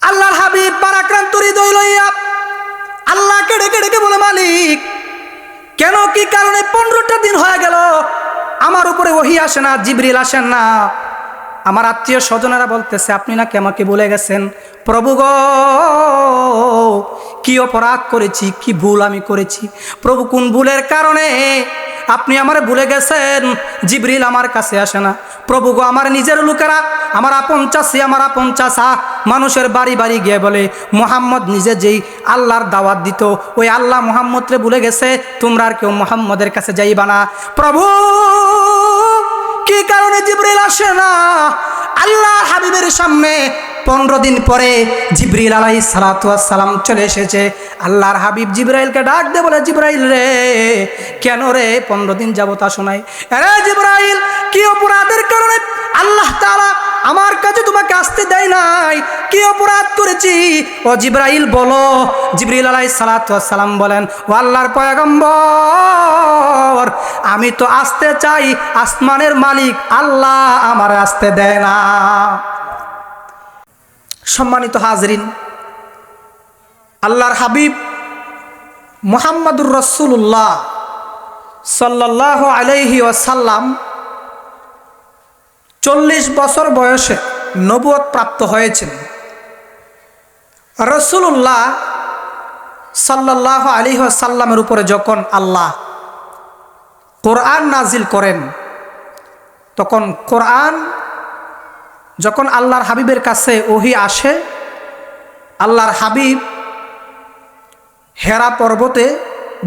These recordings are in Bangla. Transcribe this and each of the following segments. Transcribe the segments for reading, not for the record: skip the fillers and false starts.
আল্লাহর হাবিব পারাক্রান্ত হৃদয় লইয়া আল্লাহকে ডেকে ডেকে বলে, মালিক কেন, কি কারণে 15টা দিন হয়ে গেল আমার উপরে ওহী আসে না, জিবরিল আসেন না। আমার আত্মীয় স্বজনেরা বলতেছে, আপনি নাকি আমাকে ভুলে গেছেন। প্রভু গো, কি অপরাধ করেছি, কি ভুল আমি করেছি প্রভু, কোন ভুলের কারণে আপনি আমারে ভুলে গেছেন, জিবরিল আমার কাছে আসে না। প্রভু গো, আমার নিজের লোকেরা, আমার আপন চাষি, আমার আপন চাষা মানুষের বাড়ি বাড়ি গিয়ে বলে, মুহাম্মদ নিজে যেই আল্লাহর দাওয়াত দিত, ওই আল্লাহ মুহাম্মদরে ভুলে গেছে, তোমরা আর কেউ মুহাম্মদের কাছে যাইবা না। প্রভু কি কারণে জিবরিল আসে না? আল্লাহর হাবিবের সামনে 15 দিন পরে জিবরিল আলাইহিস সালাতু ওয়াস সালাম চলে এসেছে। আল্লাহর হাবিব জিবরাইলকে ডাক দিয়ে বলে, জিবরাইল রে, কেন রে 15 দিন যাবত আসো নাই? আরে জিবরাইল, কি অপরাধের কারণে আল্লাহ তাআলা আমার কাছে তোমাকে আসতে দেয় নাই? কি অপরাধ করেছি? ও জিবরাইল বলো। জিবরিল আলাইহিস সালাতু ওয়াস সালাম বলেন, ও আল্লাহর পয়গম্বর, আমি তো আসতে চাই, আসমানের মালিক আল্লাহ আমার আসতে দেয় না। সম্মানিত হাজরিন, আল্লাহর হাবিব মুহাম্মাদুর রাসূলুল্লাহ সাল্লাল্লাহু আলাইহি ওয়াসাল্লাম 40 বছর বয়সে নবুয়ত প্রাপ্ত হয়েছেন। রাসূলুল্লাহ সাল্লাল্লাহু আলাইহি ওয়াসাল্লামের উপরে যখন আল্লাহ কোরআন নাজিল করেন, তখন কোরআন যখন আল্লাহর হাবিবের কাছে ওহী আসে, আল্লাহর হাবিব হেরা পর্বতে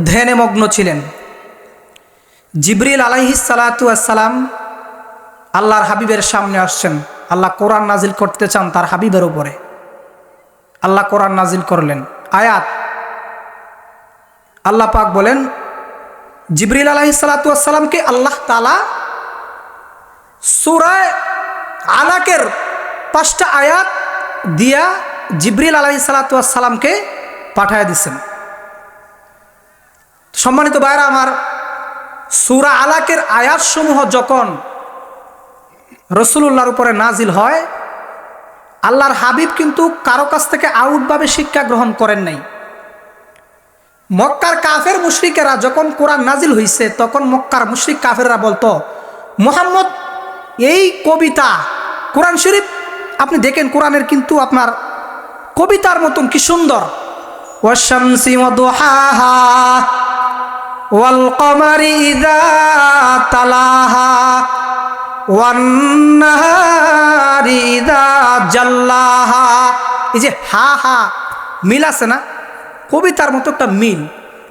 ধ্যানে মগ্ন ছিলেন। জিবরিল আলাইহিস সালাতু ওয়াস সালাম আল্লাহর হাবিবের সামনে আসছেন। আল্লাহ কোরআন নাজিল করতে চান তার হাবিবের উপরে। আল্লাহ কোরআন নাজিল করলেন আয়াত। আল্লাহ পাক বলেন, জিবরিল আলাইহিস সালাতু ওয়াস সালামকে আল্লাহ তাআলা সূরা আলাকের 5টা আয়াত দিয়া জিবরিল আলাইহিস সালাতু ওয়াস সালামকে পাঠায় দিচ্ছেন। সম্মানিত ভাইরা আমার, সূরা আলাকের আয়াতসমূহ যখন রাসূলুল্লাহর উপরে নাজিল হয়, আল্লাহর হাবিব কিন্তু কারো কাছ থেকে আউটভাবে শিক্ষা গ্রহণ করেন নাই। মক্কার কাফের মুশরিকেরা যখন কোরআন নাজিল হইছে, তখন মক্কার মুশরিক কাফেররা বলতো, মুহাম্মদ এই কবিতা, কোরআন শরীফ আপনি দেখেন, কোরআনের কিন্তু আপনার কবিতার মতন কি সুন্দর। ওয়াশ-শামসি ওয়া দুহাহা ওয়াল কমারি ইযা তালাহা ওয়ান নাহারি ইযা জাল্লাহা। এই যে হা হা মিল আছে না, কবিতার মতো একটা মিল।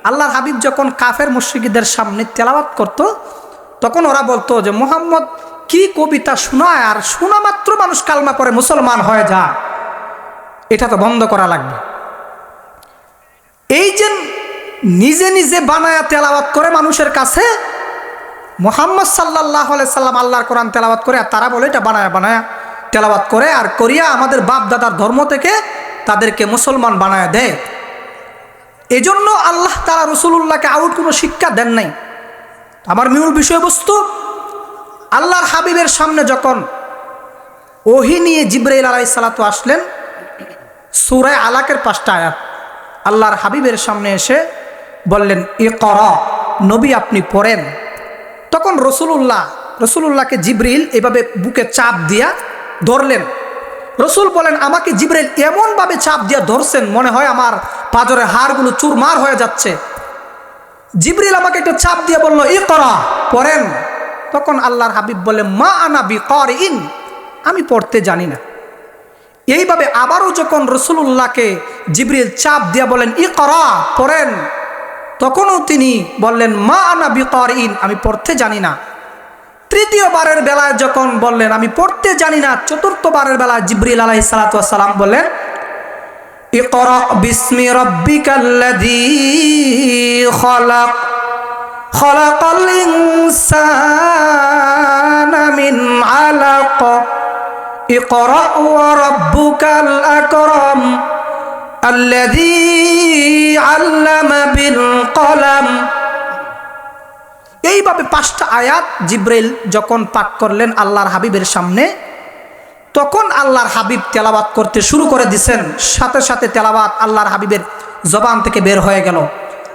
আল্লাহর হাবিব যখন কাফের মুশরিকদের সামনে তেলাওয়াত করত, তখন ওরা বলতো যে মুহাম্মদ কি কবিতা শোনায়, আর শোনা মাত্র মানুষ কালমা পড়ে মুসলমান হয়ে যায়, এটা তো বন্ধ করা লাগবে। এই যে নিজে নিজে বানায়া তেলাওয়াত করে মানুষের কাছে, মুহাম্মদ সাল্লাল্লাহু আলাইহি সাল্লাম আল্লাহর কোরআন তেলাওয়াত করে, আর তারা বলে এটা বানায়া বানায়া তেলাওয়াত করে আর করিয়া আমাদের বাপ দাদার ধর্ম থেকে তাদেরকে মুসলমান বানায়া দেয়। এজন্য আল্লাহ তাআলা রাসূলুল্লাহকে আউট কোনো শিক্ষা দেন নাই। আমার মূল বিষয়বস্তু, আল্লাহর হাবিবের সামনে যখন ওহী নিয়ে জিবরাইল আলাইহিস সালাতু আসলেন, সূরা আলাকের 5টা আয়াত আল্লাহর হাবিবের সামনে এসে বললেন, ইকরা, নবী আপনি পড়েন। তখন রাসূলুল্লাহকে জিবরিল এভাবে বুকে চাপ দিয়া ধরলেন। রসুল বলেন, আমাকে জিবরাইল এমনভাবে চাপ দিয়া ধরছেন, মনে হয় আমার পাজরের হাড়গুলো চুরমার হয়ে যাচ্ছে। জিবরিল আমাকে একটা চাপ দিয়ে বলল, ইকরা, পড়েন। তখন আল্লাহর হাবিব বলে, মা আনা বিকারিন, আমি পড়তে জানি না। এইভাবে আবারও যখন রাসূলুল্লাহকে জিবরিল চাপ দিয়া বলেন, ইকরা, পড়েন, তখনও তিনি বললেন, মা আনা বিকারিন, আমি পড়তে জানি না। তৃতীয়বারের বেলায় যখন বললেন আমি পড়তে জানি না, চতুর্থবারের বেলায় জিবরিল আলাইহিস সালাতু ওয়াস সালাম বললেন, ইকরা বিসমি রাব্বিকাল্লাযী খালাক খালাকাল ইনসানা মিন আলাক ইকরা ওয়া রাব্বুকাল আকরাম আল্লাযী আল্লামা বিল কলম। এইভাবে 5টা আয়াত জিবরাইল যখন পাঠ করলেন আল্লাহর হাবিবের সামনে, তখন আল্লাহর হাবিব তেলাওয়াত করতে শুরু করে দিছেন, সাথে সাথে তেলাওয়াত আল্লাহর হাবিবের জবান থেকে বের হয়ে গেল।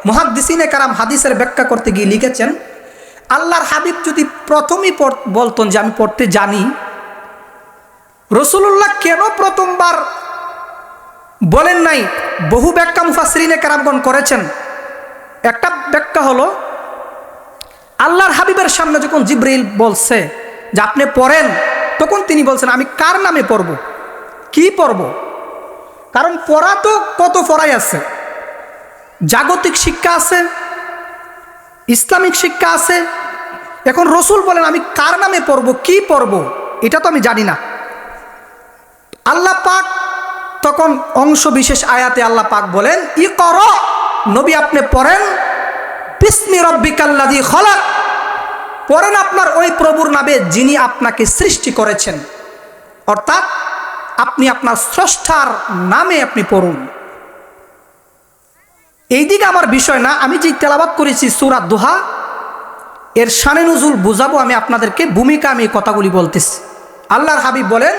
মুহাদ্দিসিনে কারাম হাদিসের ব্যাখ্যা করতে গিয়ে লিখেছেন, আল্লাহর হাবিব যদি প্রথমেই বলতেন যে আমি পড়তে জানি, রাসূলুল্লাহ কেন প্রথমবার বলেন নাই? বহু ব্যাখ্যা মুফাসসিরিনে কেরামগণ করেছেন। একটা ব্যাখ্যা হলো, আল্লাহর হাবিবের সামনে যখন জিবরিল বলছে যে আপনি পড়েন, তখন তিনি বলছেন আমি কার নামে পড়ব, কি পড়ব? কারণ পড়া তো কত পড়াই আছে, জাগতিক শিক্ষা আছে, ইসলামিক শিক্ষা আছে। এখন রসুল বলেন আমি কার নামে পড়ব, কি পড়ব, এটা তো আমি জানি না। আল্লাহ পাক তখন অংশ বিশেষ আয়াতে আল্লাহ পাক বলেন, ইকরা, নবী আপনি পড়েন, বিসমি রাব্বিকাল্লাযী খলাক, পড়েন আপনার ওই প্রভুর নামে যিনি আপনাকে সৃষ্টি করেছেন। অর্থাৎ আপনি আপনার স্রষ্টার নামে আপনি পড়ুন। এই দিকে আমার বিষয় না, আমি যে তেলাওয়াত করেছি সূরা দোহা, এর শানে নুজুল বুঝাবো আমি আপনাদেরকে, ভূমিকা আমি কথাগুলি বলতেছি। আল্লাহর হাবিব বলেন,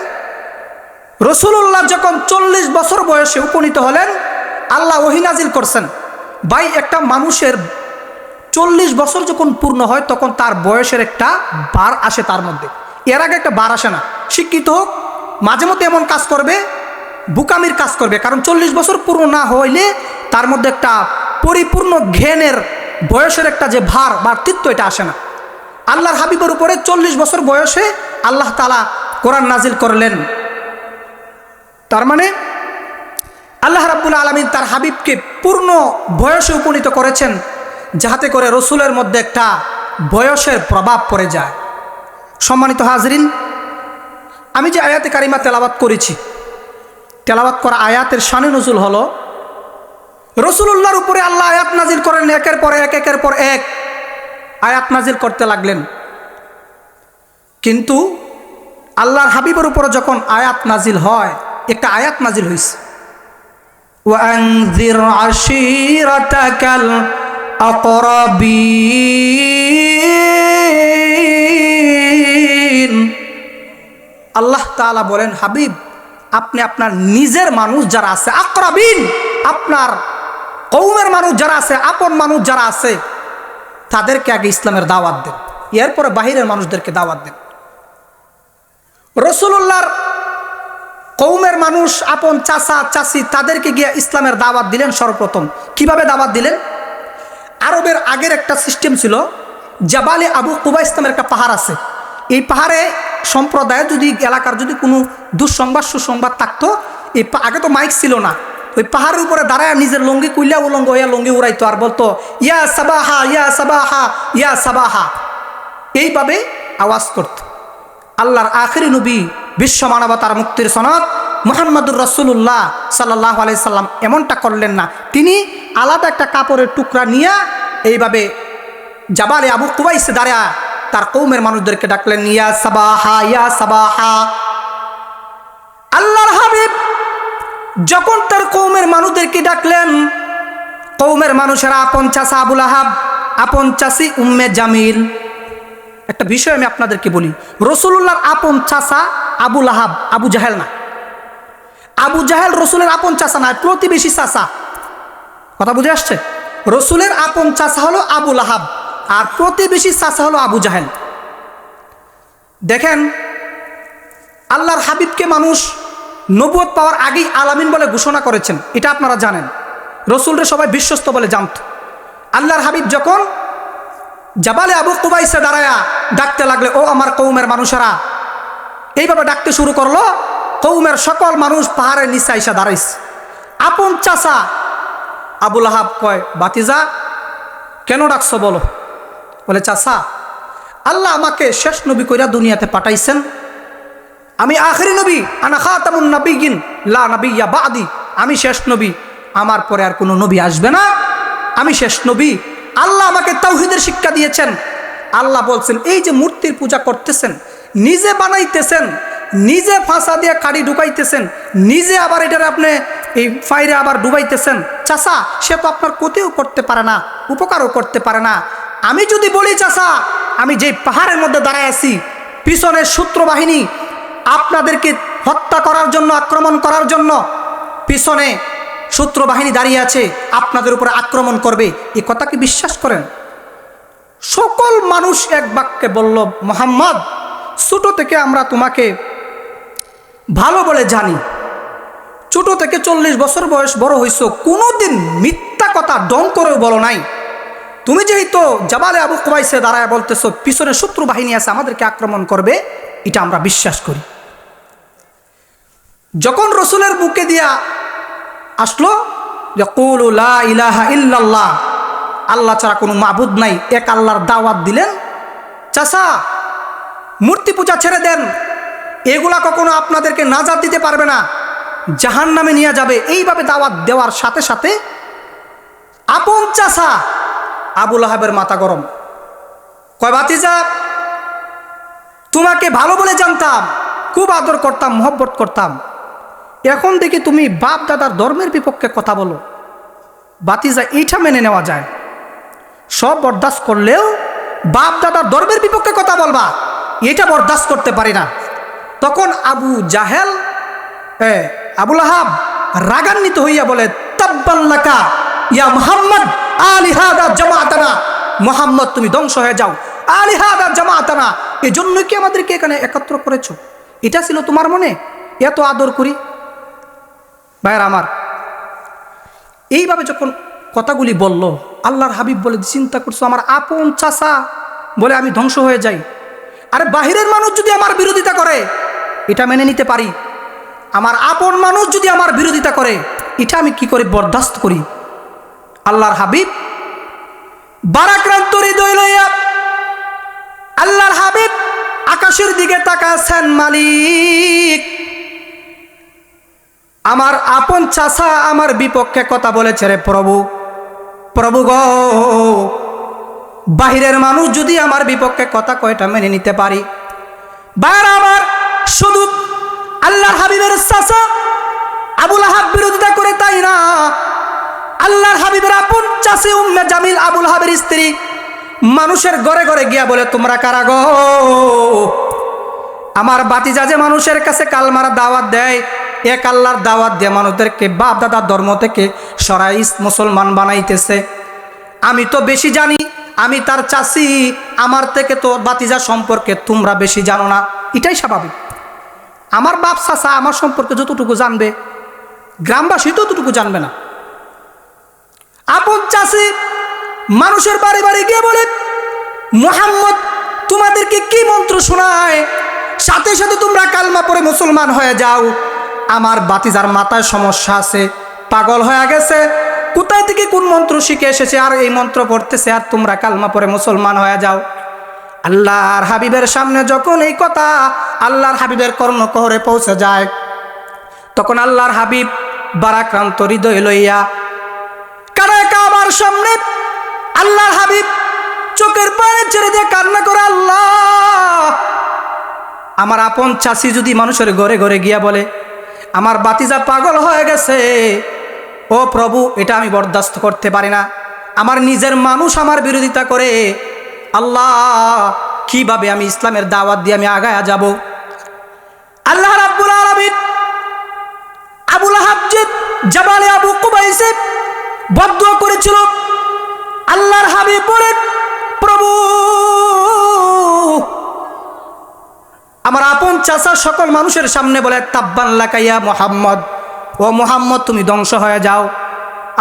রাসূলুল্লাহ যখন 40 বছর বয়সে উপনীত হলেন, আল্লাহ ওহী নাজিল করছেন। ভাই, একটা মানুষের 40 বছর যখন পূর্ণ হয় তখন তার বয়সের একটা বার আসে তার মধ্যে, এর আগে একটা বার আসে না। শিক্ষিত হোক, মাঝে মধ্যে এমন কাজ করবে, বুকামির কাজ করবে, কারণ 40 বছর পূর্ণ না হইলে তার মধ্যে একটা পরিপূর্ণ জ্ঞানের বয়সের একটা যে ভার বার্তিত্ব, এটা আসে না। আল্লাহর হাবিবের উপরে 40 বছর বয়সে আল্লাহ তাআলা কোরআন নাজিল করলেন। তার মানে আল্লাহ রাব্বুল আলামিন তার হাবিবকে পূর্ণ বয়সে উপনীত করেছেন, যাহাতে করে রসুলের মধ্যে একটা বয়সের প্রভাব পড়ে যায়। সম্মানিত হাজরিন, আমি যে আয়াতে কারিমা তেলাওয়াত করেছি, তেলাওয়াত করা আয়াতের শানে নুজুল হলো, রসুলুল্লাহর উপরে আল্লাহ আয়াত নাজিল করেন, একের পর এক, একের পর এক আয়াত নাজিল করতে লাগলেন। কিন্তু আল্লাহর হাবিবের উপরে যখন আয়াত নাজিল হয়, একটা আয়াত নাজিল হয়েছে, ওয়ানজির আশিরাতাকাল আকরাবিন। আল্লাহ তাআলা বলেন, হাবিব আপনি আপনার নিজের মানুষ যারা আছে, আকরাবিন, আপনার কওমের মানুষ যারা আছে, আপন মানুষ যারা আছে, তাদেরকে আগে ইসলামের দাওয়াত দেন, এরপরে বাহিরের মানুষদেরকে দাওয়াত দেন। রাসূলুল্লাহর কওমের মানুষ, আপন চাচা চাচি, তাদেরকে গিয়ে ইসলামের দাওয়াত দিলেন সর্বপ্রথম। কিভাবে দাওয়াত দিলেন? আরবের আগের একটা সিস্টেম ছিল, জাবালে আবু কুবাইস নামের একটা পাহাড় আছে। এই পাহাড়ে সম্প্রদায়ে যদি এলাকার যদি কোনো দুঃসংবাদ সুসংবাদ থাকতো, এই আগে তো মাইক ছিল না, ওই পাহাড়ের উপরে দাঁড়ায় নিজের লঙ্গি কুইলা উলঙ্গ হইয়া লঙ্গি উড়াইতো আর বলতো ইয়া সাবাহা, ইয়া সাবাহা, ইয়া সাবাহা, এইভাবে আওয়াজ করত। আল্লাহর আখিরি নবী, বিশ্ব মানবতার মুক্তির সনদ মুহাম্মদুর রাসূলুল্লাহ সাল্লাল্লাহু আলাইহি সাল্লাম এমনটা করলেন না। তিনি আলাদা একটা কাপড়ের টুকরা নিয়ে এইভাবে জাবালে আবু কুবাইসে দাঁড়া তার কওমের মানুষদেরকে ডাকলেন, ইয়া সাবাহা, ইয়া সাবাহা। আল্লাহর হাবিব যখন তার কওমের মানুষদেরকে ডাকলেন, কওমের মানুষেরা আপন চাচা আবুল আহাব, আপন চাচি উম্মে জামিল। একটা বিষয় আমি আপনাদেরকে বলি, রাসূলুল্লাহর আপন চাচা আবুল আহাব, আবু জাহেল না। আবু জাহেল রসুলের আপন চাচা না, প্রতিবেশী চাচা। কথা বুঝে আসছে? রসুলের আপন চাচা হলো আবুল আহাব, আর প্রতিবেশী চাচা হলো আবু জাহেল। দেখেন, আল্লাহর হাবিবকে মানুষ নবুয়ত পাওয়ার আগেই আলামিন বলে ঘোষণা করেছেন, এটা আপনারা জানেন। রসুলরে সবাই বিশ্বস্ত বলে জানত। আল্লাহর হাবিব যখন জাবালে আবু কুবাইসে দাঁড়ায়া ডাকতে লাগলে, ও আমার কওমের মানুষেরা, এইভাবে ডাকতে শুরু করলো। কওমের সকল মানুষ পাহাড়ের নিচে আইসা দাঁড়াইছে। আপন চাচা আবুল আহাব কয়, বাতিজা কেন ডাকছো বলো? বলে, চাচা আল্লাহ আমাকে শেষ নবী কইরা দুনিয়াতে পাঠাইছেন, আমি আখিরি নবী, আনা খাতামুন নাবিয়্যিন লা নাবিয়্যা বাদি, আমি শেষ নবী, আমার পরে আর কোনো নবী আসবে না, আমি শেষ নবী। আল্লাহ আমাকে তাওহীদের শিক্ষা দিয়েছেন। আল্লাহ বলছেন, এই যে মূর্তির পূজা করতেছেন, নিজে বানাইতেছেন, নিজে ফাঁসা দিয়ে কাড়ি ঢুকাইতেছেন, নিজে আবার এটার আপনি এই ফাইরে আবার ডুবাইতেছেন, চাচা সে তো আপনার ক্ষতিও করতে পারে না, উপকারও করতে পারে না। আমি যদি বলি চাচা, আমি যে পাহাড়ের মধ্যে দাঁড়ায় আছি, পিছনের শত্রু বাহিনী আপনাদেরকে হত্যা করার জন্য, আক্রমণ করার জন্য পিছনে শত্রু বাহিনী দাঁড়িয়ে আছে, আপনাদের উপরে আক্রমণ করবে, এই কথা কি বিশ্বাস করেন? সকল মানুষ এক বাক্যে বলল, মুহাম্মদ, ছোট থেকে আমরা তোমাকে ভালো বলে জানি, ছোট থেকে 40 বছর বয়স বড় হইছো, কোনোদিন মিথ্যা কথা ডং করেও বলো নাই। তুমি যেহেতু জাবালে আবু কুবাইসে দাঁড়ায় বলতেছো পিছনে শত্রু বাহিনী আছে, আমাদেরকে আক্রমণ করবে, এটা আমরা বিশ্বাস করি। যখন রসুলের বুকে দিয়া আসলো যে কুলু লা ইলাহা ইল্লাল্লাহ, আল্লাহ ছাড়া কোনো মাবুদ নাই, এক আল্লাহর দাওয়াত দিলেন। চাচা, মূর্তি পূজা ছেড়ে দেন, এগুলা কখনো আপনাদেরকে নাজাত দিতে পারবে না, জাহান্নামে নিয়ে যাবে। এইভাবে দাওয়াত দেওয়ার সাথে সাথে আপন চাচা আবু লাহাবের মাথা গরম। কয়, ভাতিজা, তোমাকে ভালো বলে জানতাম, খুব আদর করতাম, মহব্বত করতাম, এখন দেখি তুমি বাপ দাদার ধর্মের বিপক্ষে কথা বলো। ভাতিজা, এইটা মেনে নেওয়া যায়, সব বরদাস্ত করলেও বাপ দাদার ধর্মের বিপক্ষে কথা বলবা, এটা বরদাস্ত করতে পারি না। তখন আবু জাহেল, আবু লাহাব রাগান্বিত হইয়া বলে, তাব্বাল্লাকা ইয়া মুহাম্মদ আলিহাদা জামাতানা, মুহাম্মদ তুমি ধ্বংস হয়ে যাও, আলিহাদা জামাতানা, এজন্যই কি আমাদেরকে এখানে একত্র করেছো? এটা ছিল তোমার মনে? এত আদর করি। ভাইয়ের আমার, এইভাবে যখন কথাগুলি বলল, আল্লাহর হাবিব বলে, চিন্তা করছো আমার আপন চাচা বলে আমি ধ্বংস হয়ে যাই? আরে বাহিরের মানুষ যদি আমার বিরোধিতা করে এটা মেনে নিতে পারি, আমার আপন মানুষ যদি আমার বিরোধিতা করে এটা আমি কি করে বরদাস্ত করি? আল্লাহর হাবিব বারাক্রান্ত হৃদয় লইয়া আল্লাহর হাবিব আকাশের দিকে তাকাছেন, মালিক, আমার আপন চাচা আমার বিপক্ষে কথা বলেছে রে প্রভু, প্রভু গো, বাহিরের মানুষ যদি আমার বিপক্ষে কথা কয়টা মেনে নিতে পারি। বাইরে আমার শুধু আল্লাহর হাবিবের চাচা আবু লাহাব বিরোধিতা করে তাই না, আল্লাহর হাবিবের আপন চাচি উম্মে জামিল আবু লাহাবের স্ত্রী মানুষের ঘরে ঘরে গিয়া বলে, তোমরা কারা গো? আমার ভাতিজা যে মানুষের কাছে কালমার দাওয়াত দেয়, এক আল্লাহর দাওয়াত দিয়ে মানুষদেরকে বাপ দাদার ধর্ম থেকে সরাই মুসলমান বানাইতেছে। আমি তো বেশি জানি, আমি তার চাচি, আমার থেকে তো ভাতিজা সম্পর্কে তোমরা বেশি জানো না, এটাই স্বাভাবিক। আমার বাপ চাচা আমার সম্পর্কে যতটুকু জানবে, গ্রামবাসী ততটুকু জানবে না। আপন চাচি মানুষের বাড়ি বাড়ি গিয়ে বলে, মুহাম্মদ তোমাদেরকে কি মন্ত্র শোনায়, সাথে সাথে তোমরা কালমা পড়ে মুসলমান হয়ে যাও। আমার ভাতিজার মাথায় সমস্যা আছে, পাগল হয়ে গেছে, কোথায় থেকে কোন মন্ত্র শিখে এসেছে আর এই মন্ত্র পড়তেছে, আর তোমরা কালমা পড়ে মুসলমান হয়ে যাও। আল্লাহর হাবিবের সামনে যখন এই কথা আল্লাহর হাবিবের কর্ণকুহরে পৌঁছে যায়, তখন আল্লাহর হাবিব বারাক্রান্ত হৃদয় লইয়া কারা কাবার সামনে আল্লাহর হাবিব চোখের পানি ছেড়ে দিয়ে কান্না করে, আল্লাহ, আমার আপন চাচি যদি মানুষের ঘরে ঘরে গিয়া বলে আমার ভাতিজা পাগল হয়ে গেছে, ও প্রভু, এটা আমি বরদাস্ত করতে পারি না। আমার নিজের মানুষ আমার বিরোধিতা করে, আল্লাহ, কিভাবে আমি ইসলামের দাওয়াত দিয়ে আমি আগায়া যাব? আল্লাহ রাব্বুল আলামিন আবু লাহাব যে জাবালে আবু কুবাইসে বদদুয়া করেছিল, আল্লাহর হাবিব বলেন, প্রভু, আমার আপন চাচা সকল মানুষের সামনে বলে, তাব্বান লাকা ইয়া মুহাম্মদ, ও মুহাম্মদ তুমি ধ্বংস হয়ে যাও।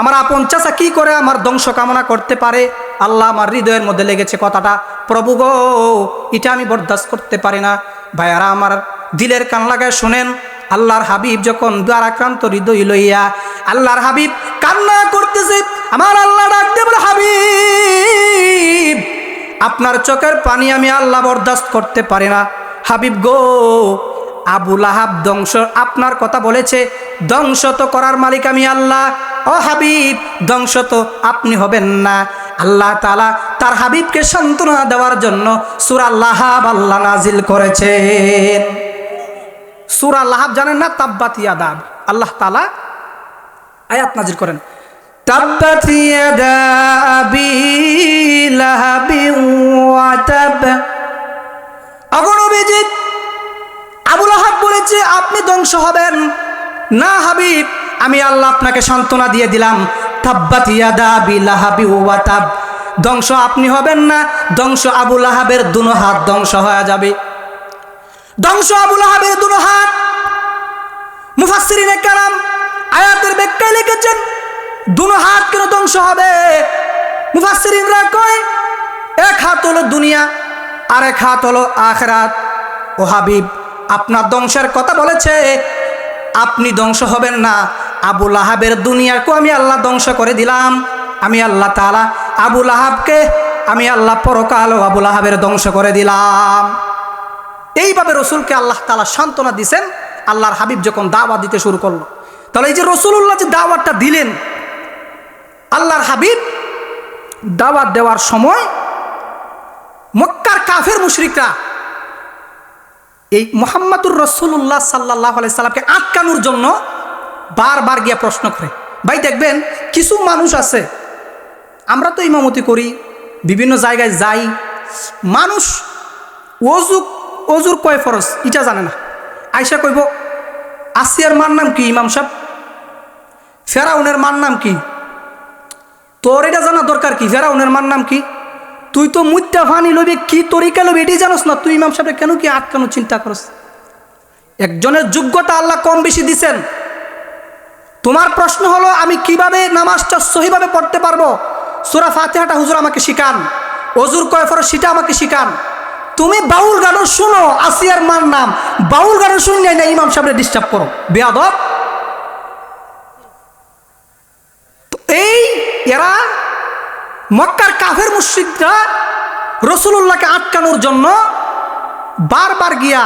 আমার আপন চাচা কি করে আমার ধ্বংস কামনা করতে পারে? আল্লাহ, আমার হৃদয়ের মধ্যে লেগেছে কথাটা, প্রভু গো, এটা আমি বরদাস্ত করতে পারি না। ভাইয়ারা আমার, দিলের কান লাগায় শোনেন, আল্লাহর হাবিব যখন দ্বারাক্রান্ত হৃদয় লইয়া আল্লাহর হাবিব কান্না করতেছে, আমার আল্লাহ ডাক দিয়ে বলে, হাবিব, আপনার চোখের পানি আমি আল্লাহ বরদাস্ত করতে পারি না। হাবিব গো, আবু লাহাব ধ্বংস আপনার কথা বলেছে, ধ্বংস তো করার মালিক আমি আল্লাহ। ও হাবিব, ধ্বংস তো আপনি হবেন না। আল্লাহ তাআলা তার হাবিবকে সান্ত্বনা দেওয়ার জন্য সূরা লাহাব আল্লাহ নাজিল করেছেন। সূরা লাহাব জানেন না? তাব্বাত ইয়াদা, আল্লাহ তাআলা আয়াত নাজিল করেন, তাব্বাত ইয়াদা আবি লাহাবিন ওয়া তাব। অগণবিজিত আবু লাহাব বলে বলেছি আপনি ধ্বংস হবেন না হাবিব, আমি আল্লাহ আপনাকে সান্ত্বনা দিয়ে দিলাম, তাব্বাত ইয়াদা আবি লাহাবি ওয়া তাব, ধ্বংস আপনি হবেন না, ধ্বংস আবু লাহাবের দুনো হাত ধ্বংস হয়ে যাবে। ধ্বংস আবু লাহাবের দুনো হাত। মুফাসসিরিনে কেরাম আয়াতের ব্যাখ্যায় লিখেছেন দুনো হাত কেন ধ্বংস হবে। মুফাসসিরিনরা কয় এক হাত হলো দুনিয়া আর এক হাত হলো আখিরাত। ও হাবিব, আপনার ধ্বংসের কথা বলেছে, আপনি ধ্বংস হবেন না, আবু লাহাবের দুনিয়াকে আমি আল্লাহ ধ্বংস করে দিলাম। আমি আল্লাহ তাআলা আবু লাহাবকে, আমি আল্লাহ পরকালও আবু লাহাবের ধ্বংস করে দিলাম। এইভাবে রসুলকে আল্লাহ তাআলা সান্ত্বনা দিয়েছেন আল্লাহর হাবিব যখন দাওয়াত দিতে শুরু করলো। তাহলে এই যে রসুলুল্লাহ যে দাওয়াতটা দিলেন, আল্লাহর হাবিব দাওয়াত দেওয়ার সময় মক্কার কাফের মুশরিকরা এই মুহাম্মাদুর রাসূলুল্লাহ সাল্লাল্লাহু আলাইহি সাল্লামকে আটকানোর জন্য বারবার গিয়ে প্রশ্ন করে। ভাই দেখবেন কিছু মানুষ আছে, আমরা তো ইমামতি করি, বিভিন্ন জায়গায় যাই, মানুষ অজুর কয় ফরজ এটা জানে না, আয়সা কইব আসিয়ার মার নাম কি ইমাম সাহেব, ফেরাউনের মার নাম কি, তোর এটা জানা দরকার কি, ফেরাউনের মার নাম কি, তুই তো মুত্যা ফানি লবি কি তরিকা লবি এটি জানোস না, তুই ইমাম সাহেব কেন কি আটকানো চিন্তা করস। একজনের যোগ্যতা আল্লাহ কম বেশি দিছেন, তোমার প্রশ্ন হলো আমি কিভাবে নামাজটা সহিভাবে পড়তে পারবো, সূরা ফাতিহাটা হুজুর আমাকে শিখান, অজুর কয় ফরজ সেটা আমাকে শিখান। তুমি বাউল গানও শুনো, আসিয়ার মার নাম, বাউল গানও শুনে না ইমাম সাহেবরে ডিস্টার্ব করো, বেয়াদব। এই এরা মক্কার কাফের মুশরিকরা রাসূলুল্লাহকে আটকানোর জন্য বারবার গিয়া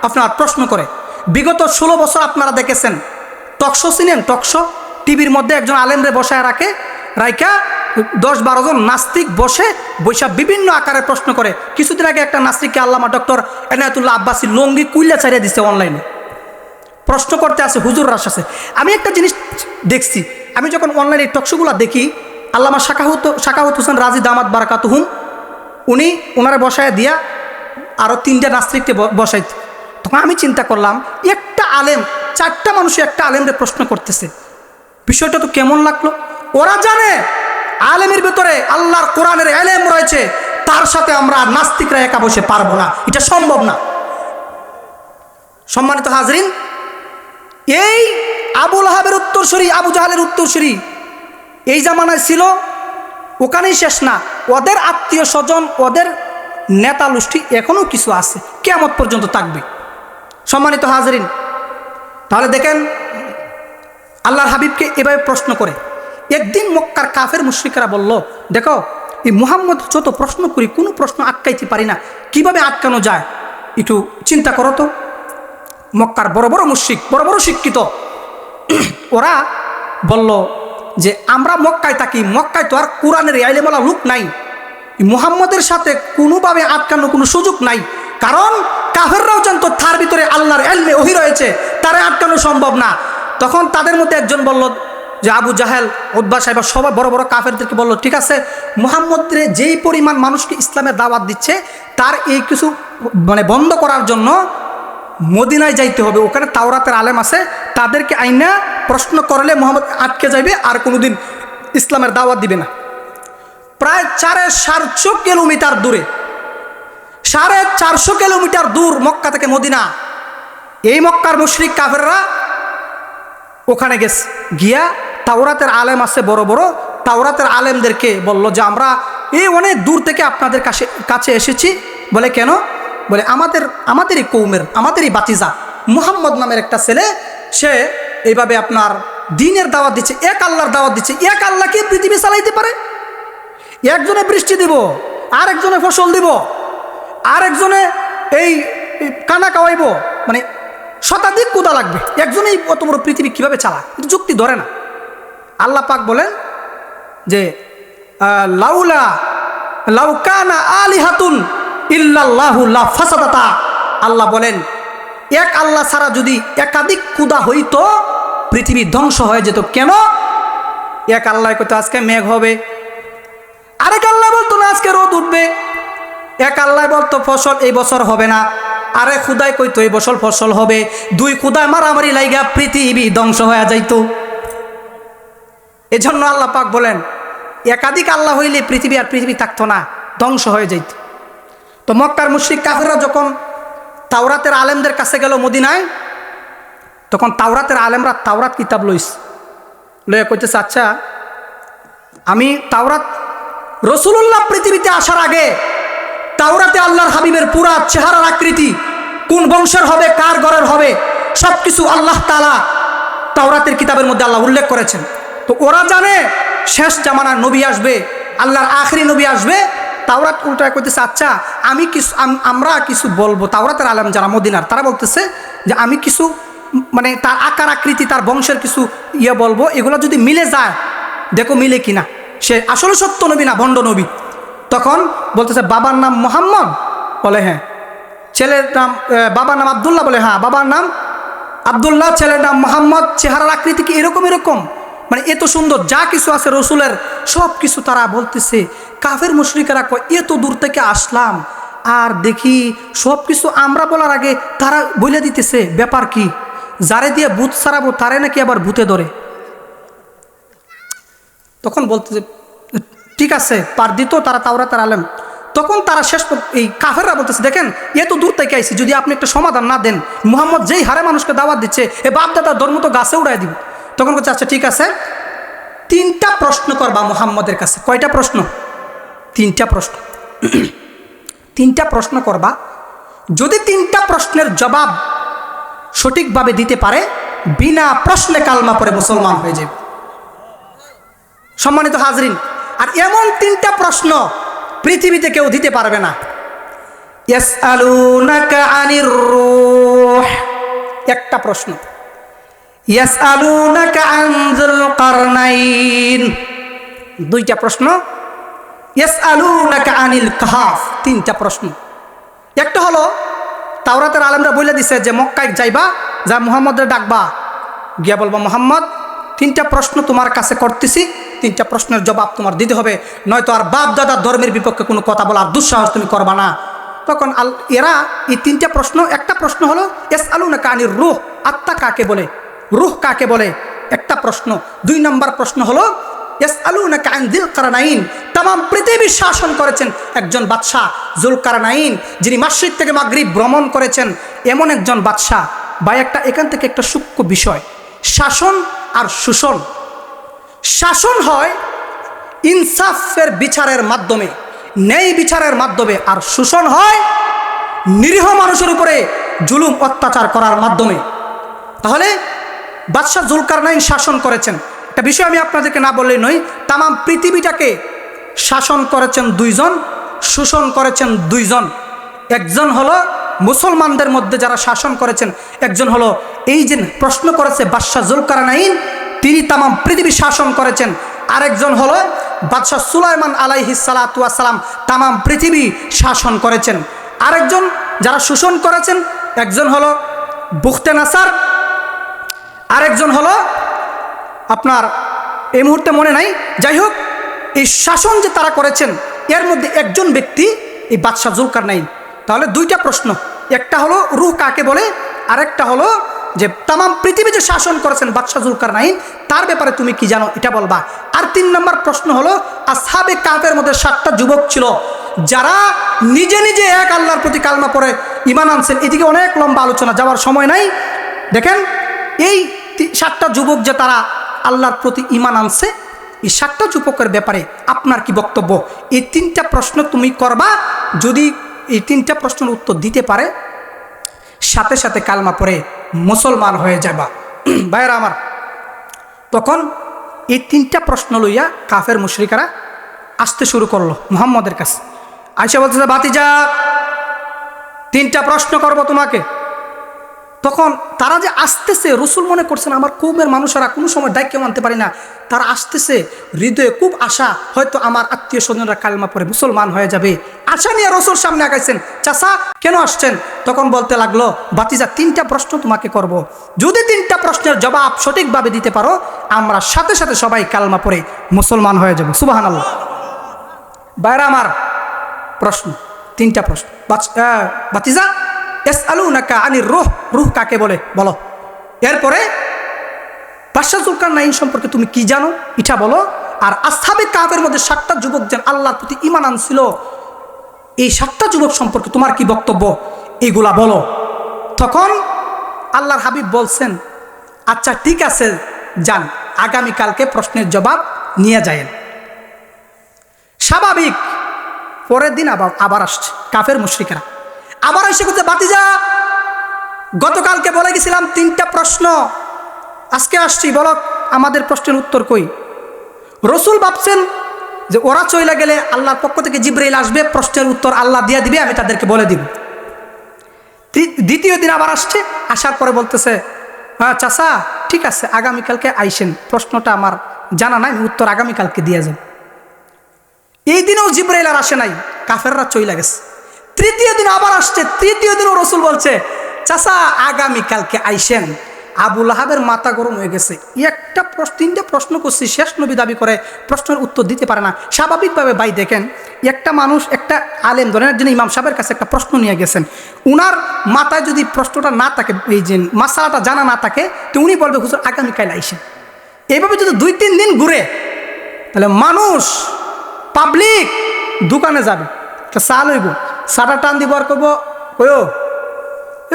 আপনার প্রশ্ন করে। বিগত 16 বছর আপনারা দেখেছেন টকশো চিনেন, টকশো টিভির মধ্যে একজন আলেমরে বসায় রাখে, রাইকা 10-12 জন নাস্তিক বৈশা বিভিন্ন আকারে প্রশ্ন করে। কিছুদিন আগে একটা নাস্তিককে আল্লামা ডক্টর এনায়েতুল্লাহ আব্বাসী লঙ্গি কুইল্লা ছাড়িয়ে দিচ্ছে অনলাইনে, প্রশ্ন করতে আছে হুজুর রাস আছে। আমি একটা জিনিস দেখছি, আমি যখন অনলাইনে টকশোগুলো দেখি, আল্লামা শাকাউত হোসেন রাজি দামাত বারাকাতুহুম উনি ওনারা বসায় দিয়া আরও 3টা নাস্তিককে বসাইত। তখন আমি চিন্তা করলাম একটা আলেম 4টা মানুষই একটা আলেমরে প্রশ্ন করতেছে, বিষয়টা তো কেমন লাগলো। ওরা জানে আলেমের ভেতরে আল্লাহর কোরআনের ইলম রয়েছে, তার সাথে আমরা নাস্তিকরা একা বসে পারবো না, এটা সম্ভব না। সম্মানিত হাজরিন, এই আবু লাহাবের উত্তরসূরি, আবু জাহালের উত্তরসূরি এই জামানায় ছিল, ওখানেই শেষ না, ওদের আত্মীয় স্বজন, ওদের নেতা গোষ্ঠী এখনো কিছু আছে, কিয়ামত পর্যন্ত থাকবে। সম্মানিত হাজরিন, তাহলে দেখেন আল্লাহর হাবিবকে এভাবে প্রশ্ন করে। একদিন মক্কার কাফের মুশরিকরা বলল, দেখো এই মুহাম্মদ যত প্রশ্ন করি কোনো প্রশ্ন আটকাইতে পারি না, কিভাবে আটকানো যায় একটু চিন্তা করো তো। মক্কার বড় বড় মুশরিক, বড় বড় শিক্ষিত, ওরা বলল যে আমরা মক্কায় থাকি, মক্কায় তো আর কোরআনের ইলমওয়ালা লোক নাই, মুহাম্মদের সাথে কোনোভাবে আটকানোর কোনো সুযোগ নাই, কারণ কাফেররাও জানতো তার ভিতরে আল্লাহর ইলমে ওহী রয়েছে, তারে আটকানো সম্ভব না। তখন তাদের মধ্যে একজন বলল যে আবু জাহেল, উতবা সাহেব, সবাই বড় বড় কাফেরদেরকে বলল, ঠিক আছে মুহাম্মদের যেই পরিমাণ মানুষকে ইসলামের দাওয়াত দিচ্ছে তার এই কিছু বন্ধ করার জন্য মদিনায় যাইতে হবে, ওখানে তাওরাতের আলেম আছে, তাদেরকে আইনা প্রশ্ন করলে মুহাম্মদ আটকে যাবে আর কোনোদিন ইসলামের দাওয়াত দিবে না। প্রায় 450 কিলোমিটার দূরে, 450 কিলোমিটার দূর মক্কা থেকে মদিনা, এই মক্কার মুশরিক কাফেররা ওখানে গেছে, গিয়া তাওরাতের আলেম আছে বড় বড়, তাওরাতের আলেমদেরকে বলল যে আমরা এই অনেক দূর থেকে আপনাদের কাছে এসেছি। বলে কেন? বলে আমাদেরই কৌমের, আমাদেরই বাতিজা মুহাম্মদ নামের একটা ছেলে, সে এইভাবে আপনার দ্বীনের দাওয়াত দিচ্ছে, এক আল্লাহর দাওয়াত দিচ্ছে। এক আল্লাহকে পৃথিবী চালাইতে পারে? একজনে বৃষ্টি দিব, আর একজনে ফসল দিব, আর একজনে এই কানা কাওয়াইব, মানে শতাধিক কুদা লাগবে, একজনেই অত বড় পৃথিবী কিভাবে চালায়? এটা যুক্তি ধরে না। আল্লাহ পাক বলেন যে লাউ কানা আলিহাতুন ইল্লাল্লাহু লাফাসাদাতা, আল্লাহ বলেন এক আল্লাহ ছাড়া যদি একাধিক কুদা হইতো পৃথিবী ধ্বংস হয়ে যেত। কেন? এক আল্লাহ কইতো আজকে মেঘ হবে, আরেক আল্লাহ বলতো না আজকে রোদ উঠবে, এক আল্লাহ বলতো ফসল এই বছর হবে না, আরে খুদাই কইতো এই বছর ফসল হবে, দুই খুদায় মারামারি লাইগা পৃথিবী ধ্বংস হয়ে যাইতো। এজন্য আল্লাহ পাক বলেন একাধিক আল্লাহ হইলে পৃথিবী আর পৃথিবী থাকতো না, ধ্বংস হয়ে যাইত। তো মক্কার মুশরিক কাফেররা যখন তাওরাতের আলেমদের কাছে গেল মদিনায়, তখন তাওরাতের আলেমরা তাওরাত কিতাব লইয়া কইতেছে, আচ্ছা আমি তাওরাত রসুলুল্লাহ পৃথিবীতে আসার আগে তাওরাতে আল্লাহর হাবিবের পুরা চেহারার আকৃতি, কোন বংশের হবে, কার ঘরের হবে, সব কিছু আল্লাহ তাআলা তাওরাতের কিতাবের মধ্যে আল্লাহ উল্লেখ করেছেন। তো ওরা জানে শেষ জামানার নবী আসবে, আল্লাহর আখরি নবী আসবে। তাওরাত উল্টায় কইতেছে, আচ্ছা আমরা কিছু বলবো। তাওরাতের আলেম যারা মদিনার, তারা বলতেছে যে আমি কিছু মানে তার আকার আকৃতি, তার বংশের কিছু বলবো, এগুলো যদি মিলে যায় দেখো মিলে কিনা, সে আসলে সত্য নবী না ভণ্ড নবী। তখন বলতেছে বাবার নাম মোহাম্মদ, বলে হ্যাঁ। ছেলের নাম বাবার নাম আবদুল্লাহ, বলে হ্যাঁ বাবার নাম আবদুল্লাহ, ছেলের নাম মোহাম্মদ। চেহারার আকৃতি কি এরকম এরকম, মানে এত সুন্দর, যা কিছু আছে রসুলের সব কিছু তারা বলতেছে। কাফের মুশরিকেরা কয় এত দূর থেকে আসলাম আর দেখি সব কিছু আমরা বলার আগে তারা বলে দিতেছে, ব্যাপার কি? যারে দিয়ে ভূত সারাবো তারে নাকি আবার ভূতে ধরে। তখন বলতেছে ঠিক আছে, পার দিত তারা তাওরাতের আলেম। তখন তারা শেষ এই কাফেররা বলতেছে, দেখেন এত দূর থেকে আইছি, যদি আপনি একটা সমাধান না দেন, মুহাম্মদ যেই হারে মানুষকে দাওয়াত দিচ্ছে, এ বাপ দাদার ধর্ম তো গাছে উড়াই দিব। তখন বলছে আচ্ছা ঠিক আছে, 3টা প্রশ্ন করবা মুহাম্মদের কাছে। কয়টা প্রশ্ন? 3টা প্রশ্ন। 3টা প্রশ্ন করবা, যদি 3টা প্রশ্নের জবাব সঠিকভাবে দিতে পারে, বিনা প্রশ্নে কালমা পড়ে মুসলমান হয়ে যাবে। সম্মানিত হাজরিন, আর এমন 3টা প্রশ্ন পৃথিবীতে কেউ দিতে পারবে না। ইয়াসআলুনাকা আনির রূহ, একটা প্রশ্ন। ইয়াসআলুনাকা আন যুল কারনাইন, 2টা প্রশ্ন। ইয়াসআলুনাকা আনিল কাহাফ, 3টা প্রশ্ন। একটা হলো তাওরাতের আলেমরা বলে দিছে যে মক্কায় যাইবা, যা মুহাম্মদের ডাকবা, গিয়া বলবা মুহাম্মদ 3টা প্রশ্ন তোমার কাছে করতেছি, 3টা প্রশ্নের জবাব তোমার দিতে হবে, নয়তো আর বাপ দাদার ধর্মের বিপক্ষে কোনো কথা বলার দুঃসাহস তুমি করবা না। তখন এরা এই 3টা প্রশ্ন, একটা প্রশ্ন হলো ইয়াসআলুনাকা আনির রূহ, আত্মা কাকে বলে, রূহ কাকে বলে, একটা প্রশ্ন। 2 নম্বর প্রশ্ন হলো ইয়াসআলুনাকা আন যিল কারনাইন, तमाम পৃথিবী শাসন করেছেন একজন বাদশাহ যুলকারনাইন, যিনি মাশরিক থেকে মাগরিব ভ্রমণ করেছেন, এমন একজন বাদশাহ। বা এখান থেকে একটা সূক্ষ্ম বিষয়, শাসন আর শোষণ। শাসন হয় ইনসাফের বিচারের মাধ্যমে, ন্যায় বিচারের মাধ্যমে, আর শোষণ হয় নিরীহ মানুষের উপরে জুলুম অত্যাচার করার মাধ্যমে। তাহলে বাদশাহ যুলকারনাইন শাসন করেছেন, একটা বিষয় আমি আপনাদেরকে না বললেই নয়, তামাম পৃথিবীটাকে শাসন করেছেন 2 জন, শোষণ করেছেন 2 জন। একজন হলো মুসলমানদের মধ্যে যারা শাসন করেছেন, একজন হলো এই যে প্রশ্ন করেছে বাদশাহ যুলকারনাইন, তিনি তামাম পৃথিবী শাসন করেছেন। আরেকজন হলো বাদশাহ সুলাইমান আলাইহিস সালাতু ওয়াস সালাম, তামাম পৃথিবী শাসন করেছেন। আরেকজন যারা শোষণ করেছেন, একজন হলো বুখতে নাসার, আরেকজন হলো আপনার এই মুহূর্তে মনে নাই, যাই হোক এই শাসন যে তারা করেছেন, এর মধ্যে একজন ব্যক্তি এই বাদশাহ যুলকারনাইন। তাহলে 2টা প্রশ্ন, একটা হলো রূহ কাকে বলে, আরেকটা হলো যে তামাম পৃথিবী যে শাসন করেছেন বাদশাহ যুলকারনাইন, তার ব্যাপারে তুমি কি জানো এটা বলবা। আর 3 নম্বর প্রশ্ন হলো আসহাবে কাহফের মধ্যে 7টা যুবক ছিল, যারা নিজে নিজে এক আল্লাহর প্রতি কালমা পড়ে ঈমান আনছেন। এদিকে অনেক লম্বা আলোচনা, যাওয়ার সময় নাই। দেখেন এই 7টা যুবক যে তারা আল্লাহর প্রতি ঈমান আনছে, এই 7টা যুবকের ব্যাপারে আপনার কি বক্তব্য? এই 3টা প্রশ্ন তুমি করবা, যদি এই 3টা প্রশ্নের উত্তর দিতে পারে, সাথে সাথে কালমা পড়ে মুসলমান হয়ে যাবা। ভাইরা আমার, তখন এই 3টা প্রশ্ন লইয়া কাফের মুশরিকরা আসতে শুরু করলো মুহাম্মদের কাছে। আয়েশা বলতেছে, ভাতিজা 3টা প্রশ্ন করব তোমাকে। তখন তারা যে আসতেছে, রসুল মনে করছেন আমার কৌমের মানুষেরা কোনো সময় দায়িত্ব মানতে পারি না, তারা আসতেছে হৃদয়ে খুব আশা, হয়তো আমার আত্মীয় স্বজনরা কালমা পড়ে মুসলমান হয়ে যাবে। আশা নিয়ে রসুল সামনে আগাইছেন, চাচা কেন আসছেন? তখন বলতে লাগলো, ভাতিজা 3টা প্রশ্ন তোমাকে করব, যদি 3টা প্রশ্নের জবাব সঠিকভাবে দিতে পারো, আমরা সাথে সাথে সবাই কালমা পড়ে মুসলমান হয়ে যাব। সুবহানাল্লাহ। বাইরা আমার, প্রশ্ন 3টা প্রশ্ন। ভাতিজা ইয়াসআলুনাকা আনির রূহ, রূহ কাকে বলে বলো। এরপরে বাদশাহ যুলকারনাইন সম্পর্কে তুমি কি জানো এটা বলো। আর আসহাবে কাহফের মধ্যে 7টা যুবক যেন আল্লাহর প্রতি ঈমান আনছিল, এই 7টা যুবক সম্পর্কে তোমার কি বক্তব্য এইগুলা বলো। তখন আল্লাহর হাবিব বলছেন, আচ্ছা ঠিক আছে যান, আগামীকালকে প্রশ্নের জবাব নিয়ে যায়েন। স্বাভাবিক পরের দিন আবার আসছে কাফের মুশরিকরা, আবার এসে করতে, ভাতিজা গতকালকে বলে গেছিলাম 3টা প্রশ্ন, আজকে আসছি, বলো আমাদের প্রশ্নের উত্তর কই। রসুল ভাবছেন যে ওরা চলে গেলে আল্লাহর পক্ষ থেকে জিবরাইল আসবে, প্রশ্নের উত্তর আল্লাহ দিয়ে দিবে, আমি তাদেরকে বলে দিব। দ্বিতীয় দিন আবার আসছে, আসার পরে বলতেছে, হ্যাঁ চাচা ঠিক আছে আগামীকালকে আইসেন, প্রশ্নটা আমার জানা নাই, উত্তর আগামীকালকে দিয়ে যান। এই দিনেও জিবরাইল আর আসে নাই, কাফেররা চলে গেছে। তৃতীয় দিন আবার আসছে, তৃতীয় দিনও রসুল বলছে, চাচা আগামীকালকে আইসেন। আবু লাহাবের মাথা গরম হয়ে গেছে, একটা 3টা প্রশ্ন করছি, শেষ নবী দাবি করে প্রশ্নের উত্তর দিতে পারে না। স্বাভাবিকভাবে ভাই দেখেন, একটা মানুষ, একটা আলেম ধরেন একজন ইমাম সাহেবের কাছে একটা প্রশ্ন নিয়ে গেছেন, উনার মাথায় যদি প্রশ্নটা না থাকে, এই যে মাসালাটা জানা না থাকে, তো উনি বলবে হুজুর আগামীকাল আইসেন। এইভাবে যদি 2-3 দিন ঘুরে, তাহলে মানুষ পাবলিক দোকানে যাবে, চা লইব, চাটা টান দিব, আর করবো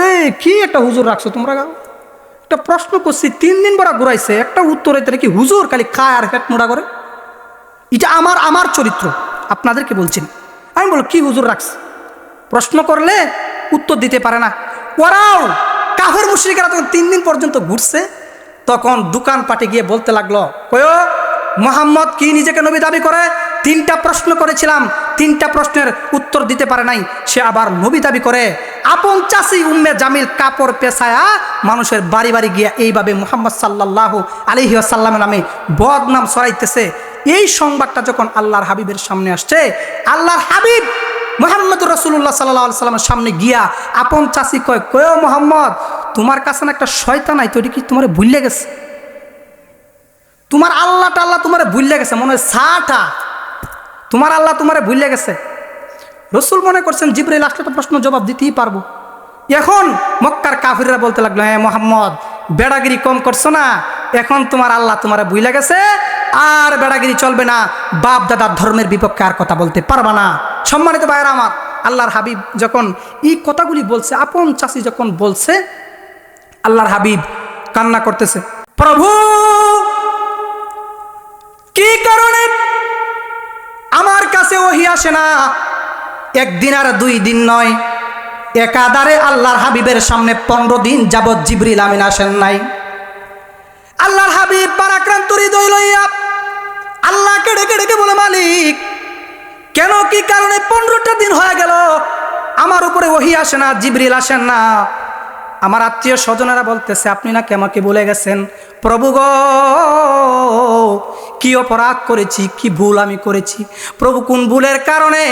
এই কি একটা হুজুর রাখছো তোমরা, একটা প্রশ্ন করছি 3 দিন বড় ঘুরাইছে, একটা উত্তর হইতে কি হুজুর খালি খায় আর পেট মোড়া করে। এটা আমার চরিত্র, আপনাদেরকে বলছেন। আমি বলো কি হুজুর রাখছি, প্রশ্ন করলে উত্তর দিতে পারে না। ওরাও কাফের মুশরিকরা তখন 3 দিন পর্যন্ত ঘুরছে, তখন দোকানপাটে গিয়ে বলতে লাগলো, মোহাম্মদ কি নিজেকে নবী দাবি করে? 3টা প্রশ্ন করেছিলাম, 3টা প্রশ্নের উত্তর দিতে পারে নাই, সে আবার নবী দাবি করে। আপন চাষি উম্মে জামিল কাপড় পেছায়া মানুষের বাড়ি বাড়ি গিয়া এইভাবে মুহাম্মদ সাল্লাল্লাহু আলাইহি ওয়াসাল্লামের নামে বদনাম ছড়াইতেছে। এই সংবাদটা যখন আল্লাহর হাবিবের সামনে আসছে, আল্লাহর হাবিব মুহাম্মদ রাসূলুল্লাহ সাল্লাল্লাহু আলাইহি ওয়াসাল্লামের সামনে গিয়া আপন চাষি কয়, মোহাম্মদ তোমার কাছে না একটা শয়তান আইতো, এটা কি তোমারে ভুলে গেছে? তোমার আল্লাহ টাল্লাহ তোমারে ভুলে গেছে, মনে হয় সাটা তোমার আল্লাহ তোমারে ভুলে গেছে। রসুল মনে করছেন জিবরাইল আসলে তো প্রশ্ন জবাব দিতেই পারবো। এখন মক্কার কাফিররা বলতে লাগলো, হ্যাঁ মোহাম্মদ বেড়াগিরি কম করছো না, এখন তোমার আল্লাহ তোমারে ভুলে গেছে, আর বেড়াগিরি চলবে না, বাপ দাদার ধর্মের বিপক্ষে আর কথা বলতে পারবা না। সম্মানিত ভাইরা আমার, আল্লাহর হাবিব যখন এই কথাগুলি বলছে, আপন চাষি যখন বলছে, আল্লাহর হাবিব কান্না করতেছে, প্রভু কি কারণে আমার কাছে ওহী আসে না? 1 দিন আর 2 দিন নয়, একাধারে আল্লাহর হাবিবের সামনে 15 দিন যাবৎ জিবরিল আমিন আসেন নাই। আল্লাহর হাবিব পরাক্রান্ত হৃদয় লইয়া আল্লাহকে ডেকে ডেকে বলে, মালিক কেন, কি কারণে 15টা দিন হয়ে গেল আমার উপরে ওহী আসে না, জিবরিল আসেন না? আমার আত্মীয় স্বজনেরা বলতেছে, আপনি নাকি আমাকে বলে গেছেন। প্রভু গো, কি অপরাধ করেছি, কি ভুল আমি করেছি? প্রভু কোন ভুলের কারণে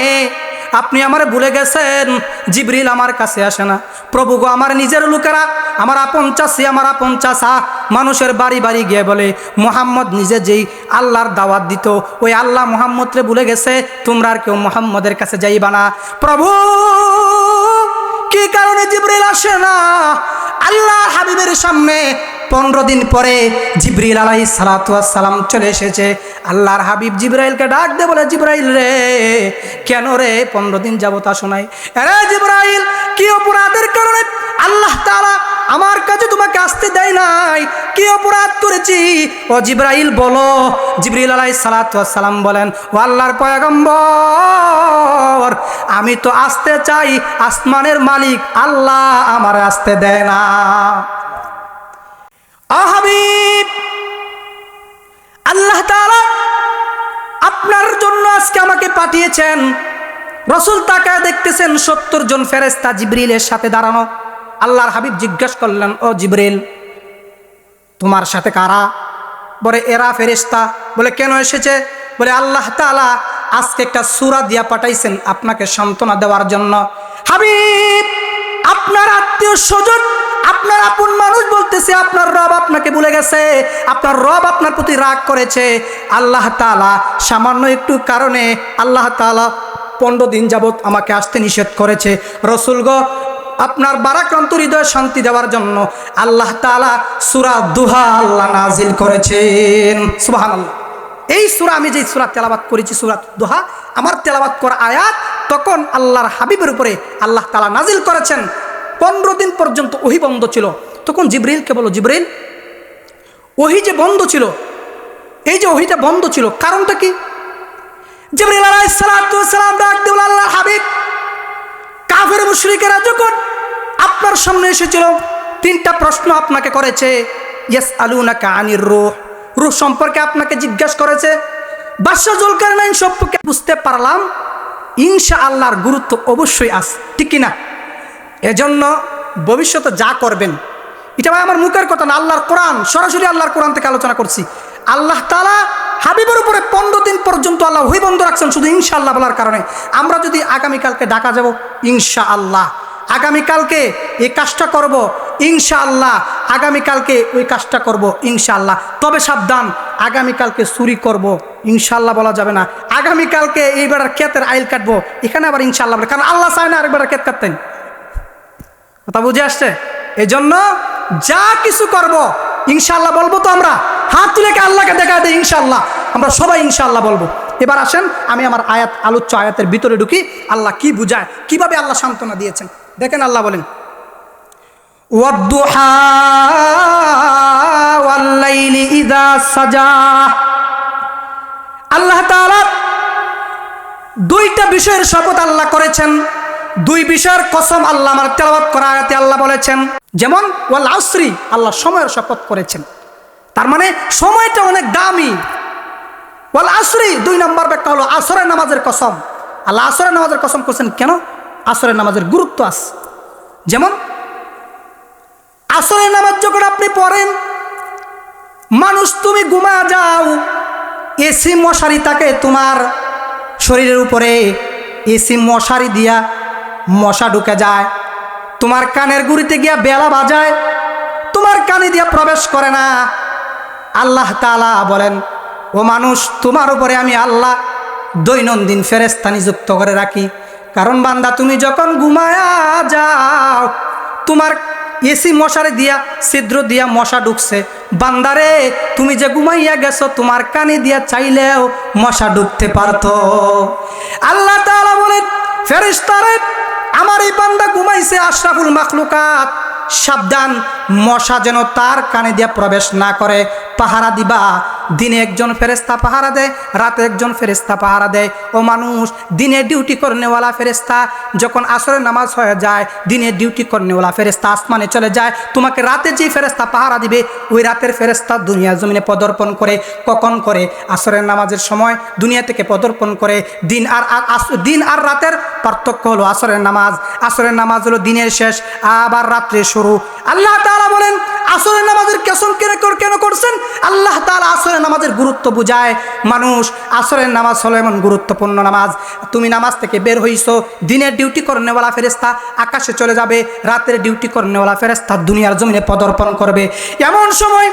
আপনি আমারে ভুলে গেছেন, জিবরিল আমার কাছে আসে না? প্রভু গো, আমার নিজের লোকেরা, আমার আপন চাষি, আমার আপন চাষা মানুষের বাড়ি বাড়ি গিয়ে বলে, মুহাম্মদ নিজে যেই আল্লাহর দাওয়াত দিত, ওই আল্লাহ মুহাম্মদরে ভুলে গেছে, তোমরা আর কেউ মুহাম্মদের কাছে যাইবা না। প্রভু কি কারণে জিবরিল আসে না? আল্লাহ হাবিবের সামনে 15 দিন পরে জিবরিল আলাইহিস সালাতু ওয়াস সালাম চলে এসেছে। আল্লাহর হাবিব জিবরাইলকে ডাক দিয়ে বলে, জিবরাইল রে, কেন রে 15 দিন যাবত আসো নাই? আরে জিবরাইল, কি অপরাধের কারণে আল্লাহ তাআলা আমার কাছে তোমাকে আসতে দেয় নাই? কি অপরাধ করেছি? ও জিবরাইল বলো। জিবরিল আলাইহিস সালাতু ওয়াস সালাম বলেন, ও আল্লাহর পয়গম্বর, আমি তো আসতে চাই, আসমানের মালিক আল্লাহ আমার আসতে দেয় না। হাবিব, আল্লাহ তাআলা আপনার জন্য আজকে আমাকে পাঠিয়েছেন। রসুল তাকায় দেখতেছেন 70 জন ফেরেশতা জিবরিলের সাথে দাঁড়ানো। আল্লাহর হাবিব জিজ্ঞেস করলেন, ও জিবরিল, তোমার সাথে কারা? বলে এরা ফেরেশতা। বলে কেন এসেছে? বলে আল্লাহ তাআলা আজকে একটা সূরা দিয়া পাঠাইছেন আপনাকে সান্ত্বনা দেওয়ার জন্য। হাবিব, আপনার আত্মীয় স্বজন, আপনার আপন মানুষ বলতেছে আপনার রব আপনাকে ভুলে গেছে, আপনার রব আপনার প্রতি রাগ করেছে। আল্লাহ তাআলা সামান্য একটু কারণে আল্লাহ তাআলা 15 দিন যাবত আমাকে আসতে নিষেধ করেছে। রসুল গো, আপনার বারাক্রান্ত হৃদয়ে শান্তি দেওয়ার জন্য আল্লাহ তাআলা সূরা দুহা আল্লাহ নাজিল করেছেন। সুবহানাল্লাহ। এই সূরা আমি যেই সূরা তেলাওয়াত করেছি, সূরা দুহা, আমার তেলাওয়াত করা আয়াত তখন আল্লাহর হাবিবের উপরে আল্লাহ তাআলা নাজিল করেছেন। 15 দিন পর্যন্ত ওহী বন্ধ ছিল। তখন জিবরিলকে বলো, জিবরিল, ওহী যে বন্ধ ছিল, এই যে ওহীটা বন্ধ ছিল, কারণটা কি? জিবরিল আলাইহিস সালাতু ওয়াস সালাম ডাক দিলেন, আল্লাহর হাবিব, কাফের মুশরিকেরা যখন আপনার সামনে এসেছিল 3টা প্রশ্ন আপনাকে করেছে। ইয়াসআলুনাকা আনির রূহ, রূহ সম্পর্কে আপনাকে জিজ্ঞাসা করেছে। বাদশা জুলকারনাইন সম্পর্কে বুঝতে পারলাম ইনশাআল্লাহর গুরুত্ব অবশ্যই আছে, ঠিক কিনা? এজন্য ভবিষ্যতে যা করবেন, এটা ভাই আমার মুখের কথা না, আল্লাহর কোরআন, সরাসরি আল্লাহর কোরআন থেকে আলোচনা করছি। আল্লাহ তাআলা হাবিবের উপরে 15 দিন পর্যন্ত আল্লাহ ওহী বন্ধ রাখছেন শুধু ইনশাআল্লাহ বলার কারণে। আমরা যদি আগামীকালকে ঢাকা যাব, ইনশাআল্লাহ আগামীকালকে এই কাজটা করব, ইনশাআল্লাহ আগামীকালকে ওই কাজটা করব, ইনশাআল্লাহ। তবে সাবধান, আগামীকালকে চুরি করব, ইনশাআল্লাহ বলা যাবে না। আগামীকালকে এইবার ক্ষেতের আইল কাটবো, এখানে আবার ইনশাআল্লাহ বলে, কারণ আল্লাহ চায় না আরেকবার ক্ষেত কাটতেন। কথা বুঝে আসছে? এই জন্য যা কিছু করব ইনশাআল্লাহ বলবো। তো আমরা হাত তুলে আল্লাহকে দেখা দেয় ইনশাআল্লাহ, আমরা সবাই ইনশাআল্লাহ বলবো। এবার আসেন আমি আমার আয়াত, আলোচ্য আয়াতের ভিতরে ঢুকি। আল্লাহ কি বুঝায়, কিভাবে আল্লাহ সান্ত্বনা দিয়েছেন দেখেন। আল্লাহ বলেন, ওয়াদ-দুহা ওয়াল-লাইলি ইযা সাজা। আল্লাহ তাআলা 2টা বিষয়ের শপথ আল্লাহ করেছেন। 2 বিষয়ের কসম আল্লাহ আমার তেলাওয়াত করা আয়াতে আল্লাহ বলেছেন। যেমন ওয়াল আসরি, আল্লাহ সময়ের শপথ করেছেন, তার মানে সময়টা অনেক দামি। ওয়াল আসরি 2 নম্বর ব্যাখ্যা হলো আসরের নামাজের কসম। আল্লাহ আসরের নামাজের কসম করছেন কেন? আসরের নামাজের গুরুত্ব আছে। যেমন আসরের নামাজ যখন আপনি পড়েন, মানুষ তুমি ঘুমা যাও, এসি মশারি থাকে তোমার শরীরের উপরে, এসি মশারি দিয়া মশা ঢুকে যায়, তোমার কানের গুড়িতে গিয়া বেলা বাজায়, তোমার কানে দিয়া প্রবেশ করে না। আল্লাহ তাআলা বলেন, ও মানুষ, তোমার উপরে আমি আল্লাহ দৈনন্দিন ফেরেশতা নিযুক্ত করে রাখি। কারণ বান্দা তুমি যখন ঘুমায়া যাও, তোমার এসি মশারি দিয়া ছিদ্র দিয়া মশা ঢুকছে, বান্দারে তুমি যে ঘুমাইয়া গেছো, তোমার কানে দিয়া চাইলেও মশা ঢুকতে পারতো। আল্লাহ তাআলা বলেন, ফেরেশতারে, আমার এই বান্দা ঘুমাইছে, আশরাফুল মাখলুকাত, সাবধান, মশা যেন তার কানে দিয়া প্রবেশ না করে, পাহারা দিবা। দিনে একজন ফেরেশতা পাহারা দেয়, রাতে একজন ফেরেশতা পাহারা দেয়। ও মানুষ, দিনে ডিউটি করনেওয়ালা ফেরেশতা যখন আসরের নামাজ হয়ে যায়, দিনে ডিউটি করনেওয়ালা ফেরেশতা আসমানে চলে যায়, তোমাকে রাতে যে ফেরেশতা পাহারা দিবে, ওই রাতের ফেরেশতা দুনিয়া জমিনে পদার্পণ করে। কখন করে? আসরের নামাজের সময় দুনিয়া থেকে পদার্পণ করে। দিন আর রাতের পার্থক্য হলো আসরের নামাজ। আসরের নামাজ হলো দিনের শেষ, আবার রাত্রে শুরু। আল্লাহ তাআলা বলেন, আসরের নামাজের কসম কেন করছেন? আল্লাহ তাআলা আসরের নামাজের গুরুত্ব বুঝায়। মানুষ, আসরের নামাজ হলো এমন গুরুত্বপূর্ণ নামাজ, তুমি নামাজ থেকে বের হইছো, দিনের ডিউটি করনেওয়ালা ফেরেশতা আকাশে চলে যাবে, রাতের ডিউটি করনেওয়ালা ফেরেশতা দুনিয়ার জমিনে পদার্পণ করবে। এমন সময়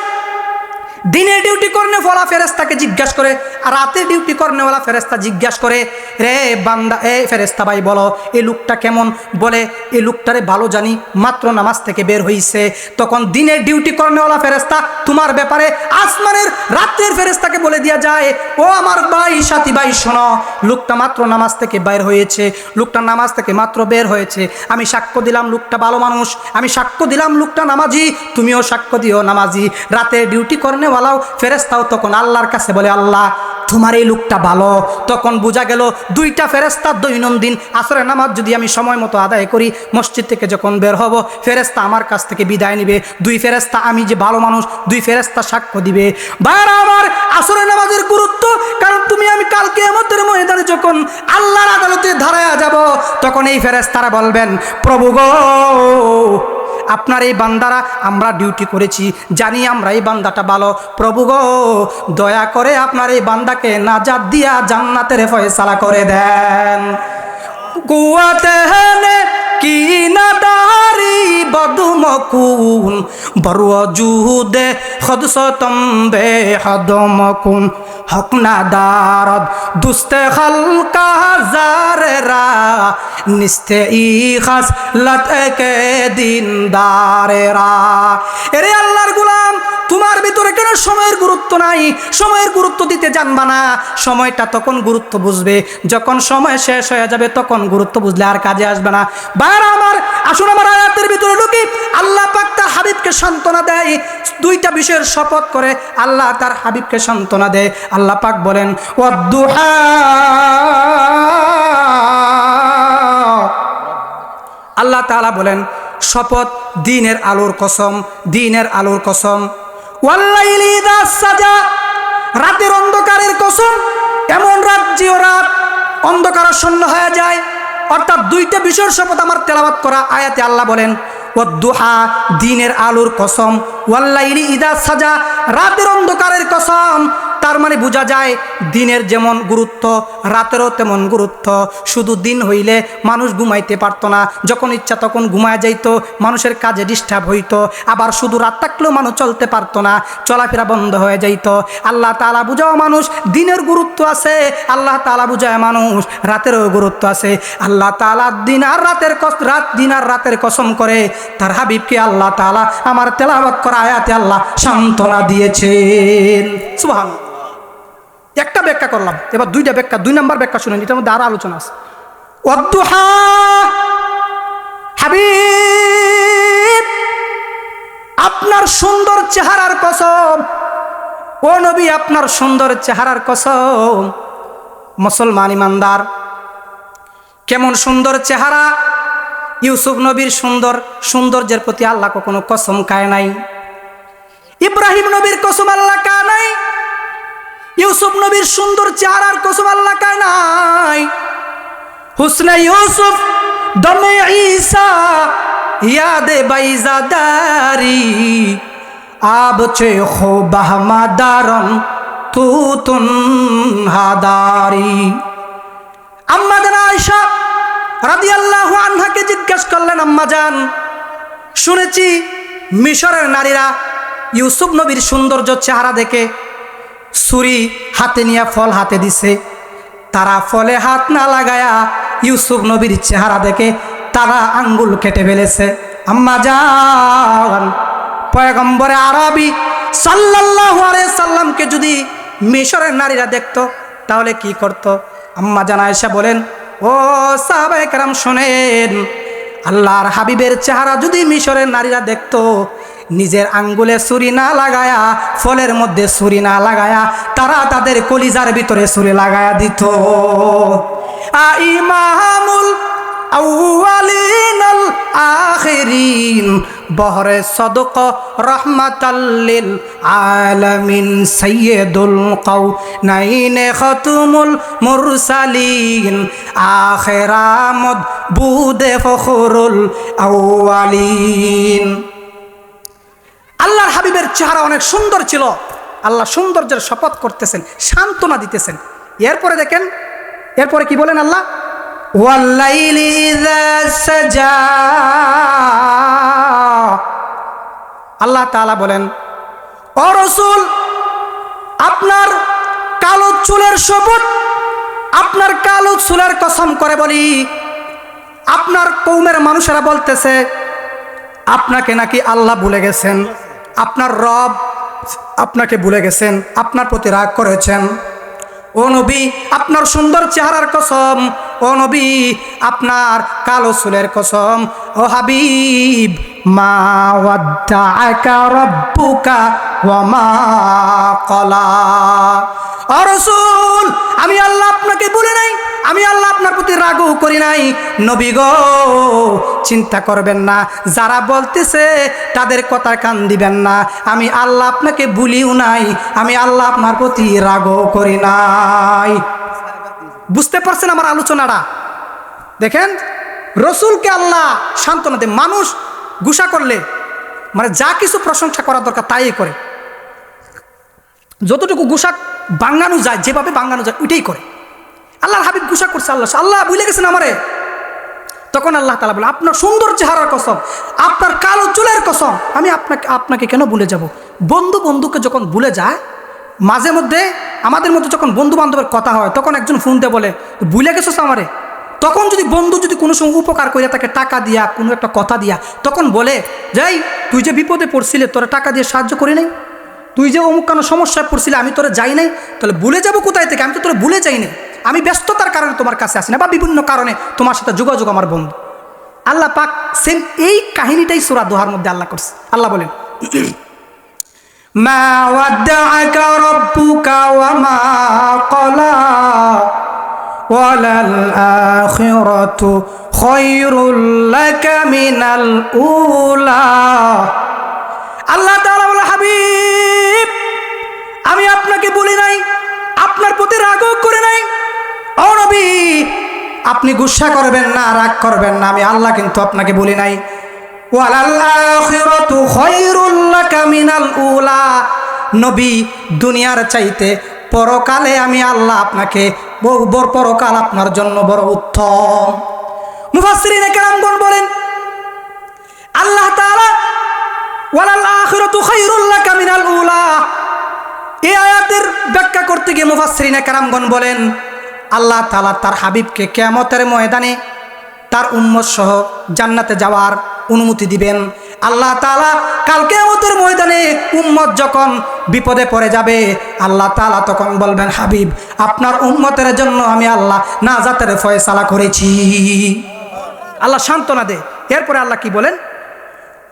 দিনে ডিউটি করনেওয়ালা ফেরেশতাকে জিজ্ঞাসা করে, আর রাতে ডিউটি করনেওয়ালা ফেরেশতা জিজ্ঞাসা করে, রে বান্দা, এ ফেরেশতা ভাই বলো, এই লোকটা কেমন? বলে, এই লোকটারে ভালো জানি, মাত্র নামাজ থেকে বের হইছে। তখন দিনের ডিউটি করনেওয়ালা ফেরেশতা তোমার ব্যাপারে আসমানের রাতের ফেরেশতাকে বলে দিয়া যায়, ও আমার ভাই, সাথী ভাই, শোনো, লোকটা মাত্র নামাজ থেকে বের হয়েছে, লোকটা নামাজ থেকে মাত্র বের হয়েছে, আমি সাক্ষ্য দিলাম লোকটা ভালো মানুষ, আমি সাক্ষ্য দিলাম লোকটা নামাজি, তুমিও সাক্ষ্য দিও নামাজি। রাতে ডিউটি করনে ফেরেশতাও তখন আল্লাহর কাছে বলে, আল্লাহ তোমার এই লোকটা ভালো। তখন বোঝা গেল 2টা ফেরেশতা দৈনন্দিন আসরের নামাজ যদি আমি সময় মতো আদায় করি, মসজিদ থেকে যখন বের হব, ফেরেশতা আমার কাছ থেকে বিদায় নিবে, 2 ফেরেশতা আমি যে ভালো মানুষ, 2 ফেরেশতা সাক্ষ্য দিবে। ভাইরা আমার, আসরের নামাজের গুরুত্ব, কারণ তুমি আমি কাল কিয়ামতের ময়দানে যখন আল্লাহর আদালতে দাঁড়ায়া যাব, তখন এই ফেরেশতারা বলবেন, প্রভু গো, আপনার এই বান্দারা আমরা ডিউটি করেছি, জানি আমরা এই বান্দাটা ভালো, প্রভু গো, দয়া করে আপনার এই বান্দাকে নাজাত দিয়া জান্নাতের ফয়সালা করে দেন। কুওয়াতে কি না দারি বদমকুন বড় জুদে খদসতম বে হদমকুন হক না দারদ দুস্তে খালকা জারেরা নিস্তে ই খাস লতকে দিনদারেরা। এরে আল্লাহর গোলাম, তোমার ভিতরে কেন সময়ের গুরুত্ব নাই? সময়ের গুরুত্ব দিতে জানবা না। সময়টা তখন গুরুত্ব বুঝবে যখন সময় শেষ হয়ে যাবে, তখন গুরুত্ব বুঝলে আর কাজে আসবে না। বাইরে আমার আসুন, আমার আয়াতের ভিতরে ঢুকি। আল্লাহ পাক তার হাবিবকে সান্ত্বনা দেয়, দুইটা বিষয়ের শপথ করে আল্লাহ তার হাবিবকে সান্ত্বনা দেয়। আল্লাহ পাক বলেন ওয়াদ্দুহা, আল্লাহ তাআলা বলেন শপথ দিনের আলোর কসম, দিনের আলোর কসম। ওয়াল্লাইলি ইযা সাজা, রাতের অন্ধকারের কসম। এমন রাত যে রাত অন্ধকারাচ্ছন্ন হয়ে যায়, অর্থাৎ দুইটা বিষয়ের শপথ আমার তেলাওয়াত করা আয়াতে আল্লাহ বলেন ওয়াদ্দুহা, দিনের আলোর কসম, ওয়াল্লাইলি ইযা সাজা, রাতের অন্ধকারের কসম। তার মানে বোঝা যায় দিনের যেমন গুরুত্ব রাতেরও তেমন গুরুত্ব। শুধু দিন হইলে মানুষ ঘুমাইতে পারতো না, যখন ইচ্ছা তখন ঘুমায় যাইতো, মানুষের কাজে ডিস্টার্ব হইতো। আবার শুধু রাত থাকলেও মানুষ চলতে পারতো না, চলাফেরা বন্ধ হয়ে যাইতো। আল্লাহ তাআলা বুঝাও মানুষ দিনের গুরুত্ব আছে, আল্লাহ তাআলা বুঝায় মানুষ রাতেরও গুরুত্ব আছে। আল্লাহ তাআলা দিন আর রাতের কসম করে তার হাবিবকে আল্লাহ তাআলা আমার তেলাওয়াত করা আয়াতে আল্লাহ সান্ত্বনা দিয়েছেন। সুবহানাল্লাহ। একটা ব্যাখ্যা করলাম, এবার দুইটা ব্যাখ্যা, 2 নম্বর ব্যাখ্যা শুনেন, এটার মধ্যে আরো আলোচনা আছে। ওয়াদ্দুহা, হাবিব আপনার সুন্দর চেহারার কসম, ও নবী আপনার সুন্দর চেহারার কসম। মুসলমান ইমানদার, কেমন সুন্দর চেহারা! ইউসুফ নবীর সৌন্দর্যের প্রতি আল্লাহ কখনো কসম খায় নাই। ইব্রাহিম নবীর কসম আল্লাহ খায় নাই। ইউসুফ নবীর সুন্দর চেহারার কসম আল্লাহ খায় নাই। হুসনে ইউসুফ দমে ঈসা ইয়াদে বাইজাদারি আবচে খো বাহমাদারন তুতুন হাদারি। আম্মা জান আয়েশা রাদিয়াল্লাহু আনহাকে জিজ্ঞেস করলেন, আম্মা জান, শুনেছি মিশরের নারীরা ইউসুফ নবীর সৌন্দর্য চেহারা দেখে ছুরি হাতে নিয়ে ফল হাতে দিছে, তারা ফলে হাত না লাগায়া ইউসুফ নবীর চেহারা দেখে তারা আঙ্গুল কেটে ফেলেছে। আম্মা জান, পয়গম্বরে আরবি সাল্লাল্লাহু আলাইহি সাল্লামকে যদি মিশরের নারীরা দেখতো তাহলে কি করত? আম্মা জান আয়েশা বলেন, ও সাহাবায়ে কেরাম শোনেন, আল্লাহর হাবিবের চেহারা যদি মিশরের নারীরা দেখতো, নিজের আঙ্গুলে ছুরি না লাগায়া, ফলের মধ্যে ছুরি না লাগায়া, তারা তাদের কলিজার ভিতরে ছুরি লাগায়া দিত। ইমামুল আউয়ালিন আল আখিরিন বহরে সদক রহমাতাল লিল আলামিন সাইয়্যিদুল কাউনাইন খাতুমুল মুরসালিন আখিরামদ বুদে ফখরুল আউয়ালিন। আল্লাহর হাবিবের চেহারা অনেক সুন্দর ছিল। আল্লাহ সৌন্দর্যের শপথ করতেছেন, সান্ত্বনা দিতেছেন। এরপরে দেখেন, এরপরে কি বলেন আল্লাহ? ওয়াল্লাইলি ইযা সাজা, আল্লাহ তাআলা বলেন, ও রাসূল আপনার কালো চুলের শপথ, আপনার কালো চুলের কসম করে বলি, আপনার কওমের মানুষেরা বলতেছে আপনাকে নাকি আল্লাহ ভুলে গেছেন, আপনার রব আপনাকে ভুলে গেছেন, আপনার প্রতি রাগ করেছেন। ও নবী আপনার সুন্দর চেহারার কসম, ও নবী আপনার কালো চুলের কসম, ও হাবিব মা ওয়াদ্দাআকা রাব্বুকা ওয়া মা ক্বালা। ও রাসূল আমি আল্লাহ আপনাকে ভুলে নাই, আমি আল্লাহ আপনার প্রতি রাগও করি নাই। নবী গো চিন্তা করবেন না, যারা বলতেছে তাদের কথা কান দিবেন না, আমি আল্লাহ আপনাকে ভুলিও নাই, আমি আল্লাহ আপনার প্রতি রাগও করি নাই। বুঝতে পারছেন আমার আলোচনাটা? দেখেন রসুলকে আল্লাহ সান্ত্বনা দেয়। মানুষ গুসা করলে মানে যা কিছু প্রশংসা করা দরকার তাই করে, যতটুকু গুসা বাঙ্গানো যায়, যেভাবে বাঙ্গানো যায় ওইটাই করে। আল্লাহর হাবিব গুসা করছে, আল্লাহ ভুলে গেছেন আমারে, তখন আল্লাহ তাআলা বলে, আপনার সুন্দর চেহারার কসম, আপনার কালো চুলের কসম, আমি আপনাকে কেন ভুলে যাব? বন্ধু বন্ধুকে যখন ভুলে যায়, মাঝে মধ্যে আমাদের মধ্যে যখন বন্ধু বান্ধবের কথা হয়, তখন একজন ফোন দিয়ে বলে, ভুলে গেছোস আমারে। তখন যদি বন্ধু যদি কোনো সময় উপকার করে তাকে টাকা দিয়া, কোনো একটা কথা দিয়া, তখন বলে যাই, তুই যে বিপদে পড়ছিলে তোরা টাকা দিয়ে সাহায্য করি নাই, তুই যে অমুক কোনো সমস্যায় পড়ছিলে আমি তোরা যাই নাই, তাহলে ভুলে যাবো কোথায় থেকে? আমি তো তোরা ভুলে যাই নাই, আমি ব্যস্ততার কারণে তোমার কাছে আসি না, বা বিভিন্ন কারণে তোমার সাথে যোগাযোগ আমার বন্ধু। আল্লাহ পাক সেম এই কাহিনীটাই সূরা দোহার মধ্যে আল্লাহ করছে। আল্লাহ বলেন, মা ওয়াদ্দাআকা রাব্বুকা ওয়া মা ক্বালা ওয়ালাল আখিরাতু খায়রুল লাকা মিনাল উলা। আল্লাহ তাআলা বলে, হাবিব আমি আপনাকে বলি নাই, আপনার প্রতি রাগও করে নাই। ও নবী আপনি গুসা করবেন না, রাগ করবেন না, আমি আল্লাহ কিন্তু আপনাকে বলি নাই। ওয়ালাল আখিরাতু খায়রুল লাকা মিনাল উলা, নবী দুনিয়ার চাইতে পরকালে আমি আল্লাহ আপনাকে পরকাল আপনার জন্য বড় উত্তম। মুফাসসিরিনে কেরামগণ বলেন, আল্লাহ তাআলা ওয়ালাল আখিরাতু খায়রুল লাকা মিনাল উলা, এই আয়াতের ব্যাখ্যা করতে গিয়ে মুফাসসিরিনে কেরামগণ বলেন, আল্লাহ তাআলা তার হাবিবকে কিয়ামতের ময়দানে তার উম্মত সহ জান্নাতে যাওয়ার অনুমতি দিবেন। আল্লাহ তাআলা কাল কিয়ামতের ময়দানে উম্মত যখন বিপদে পড়ে যাবে, আল্লাহ তাআলা তখন বলবেন, হাবিব আপনার উম্মতের জন্য আমি আল্লাহ নাজাতের ফয়সালা করেছি। আল্লাহ সান্ত্বনা দেয়। এরপরে আল্লাহ কি বলেন,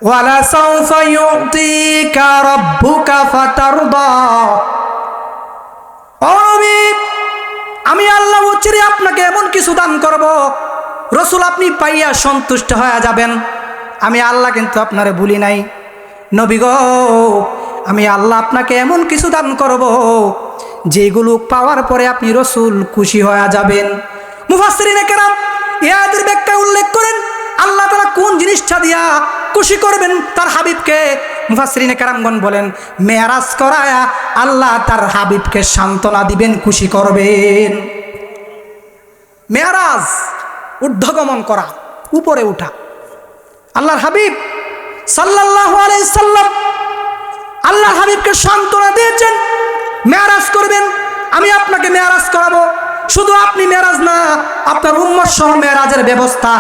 ওয়ালা সাউফা ইউতিকা রাব্বুকা ফাতারদা, ও নবী আমি আল্লাহ উচ্চরি আপনাকে এমন কিছু দান করব, রসুল আপনি পাইয়া সন্তুষ্ট হয়ে যাবেন। আমি আল্লাহ কিন্তু আপনারে ভুলি নাই। নবী গো আমি আল্লাহ আপনাকে এমন কিছু দান করব যেগুলো পাওয়ার পরে আপনি রসুল খুশি হয়ে যাবেন। মুফাসসিরিনে কেরাম এই আয়াতের ব্যাখ্যা উল্লেখ করেন, আল্লাহ তাআলা কোন জিনিসটা দিয়া খুশি করবেন তার হাবিবকে। মুফাসসিরিনে কেরামগণ বলেন, মেরাজ করায়া আল্লাহ তার হাবিবকে সান্ত্বনা দিবেন, খুশি করবেন। মেরাজ ঊর্ধ্বগমন করা, উপরে উঠা। আল্লাহর হাবিব সাল্লাল্লাহু আলাইহি সাল্লাম আল্লাহর হাবিবকে সান্ত্বনা দিয়েছেন, মেরাজ করবেন, আমি আপনাকে মেরাজ করাবো। শুধু আপনি মেরাজ না, আপনার উম্মত সহ মেরাজের ব্যবস্থা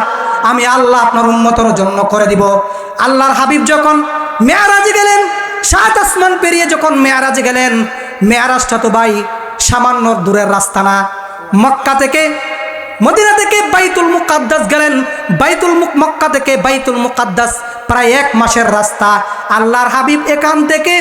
আমি আল্লাহ আপনার উম্মতের জন্য করে দিব। আল্লাহর হাবিব যখন মেরাজে গেলেন, 7 আসমান পেরিয়ে যখন মেরাজে গেলেন, মেরাজটা তো ভাই সামান্য দূরের রাস্তা না। মক্কা থেকে মদিনা থেকে বাইতুল মুকাদ্দাস গেলেন, মক্কা থেকে বাইতুল মুকাদ্দাস প্রায় 1 মাসের রাস্তা। আল্লাহর হাবিব এখান থেকে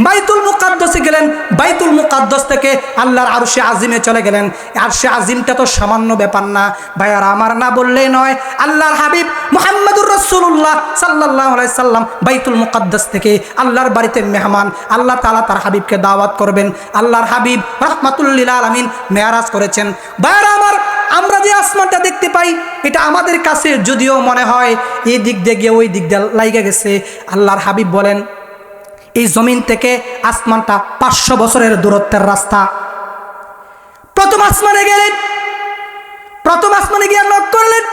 বাইতুল মুকাদ্দাসে গেলেন, বাইতুল মুকাদ্দাস থেকে আল্লাহর আরশে আজিমে চলে গেলেন। আরশে আজিমটা তো সামান্য ব্যাপার না ভাইয়ারা আমার, না বললেই নয়। আল্লাহর হাবিব মুহাম্মদুর রাসূলুল্লাহ সাল্লাল্লাহু আলাইহি সাল্লাম বাইতুল মুকাদ্দাস থেকে আল্লাহর বাড়িতে মেহমান, আল্লাহ তাআলা তার হাবিবকে দাওয়াত করবেন। আল্লাহর হাবিব রাহমাতুল লিল আলামিন মেরাজ করেছেন। ভাইয়ারা আমার, আমরা যে আসমানটা দেখতে পাই এটা আমাদের কাছে যদিও মনে হয় এই দিক দিয়ে গিয়ে ওই দিক দিয়ে লাইগে গেছে, আল্লাহর হাবিব বলেন এই জমিন থেকে আসমানটা 500 বছরের দূরত্বের রাস্তা। প্রথম আসমানে গেলেন, প্রথম আসমানে গিয়ে নক করলেন,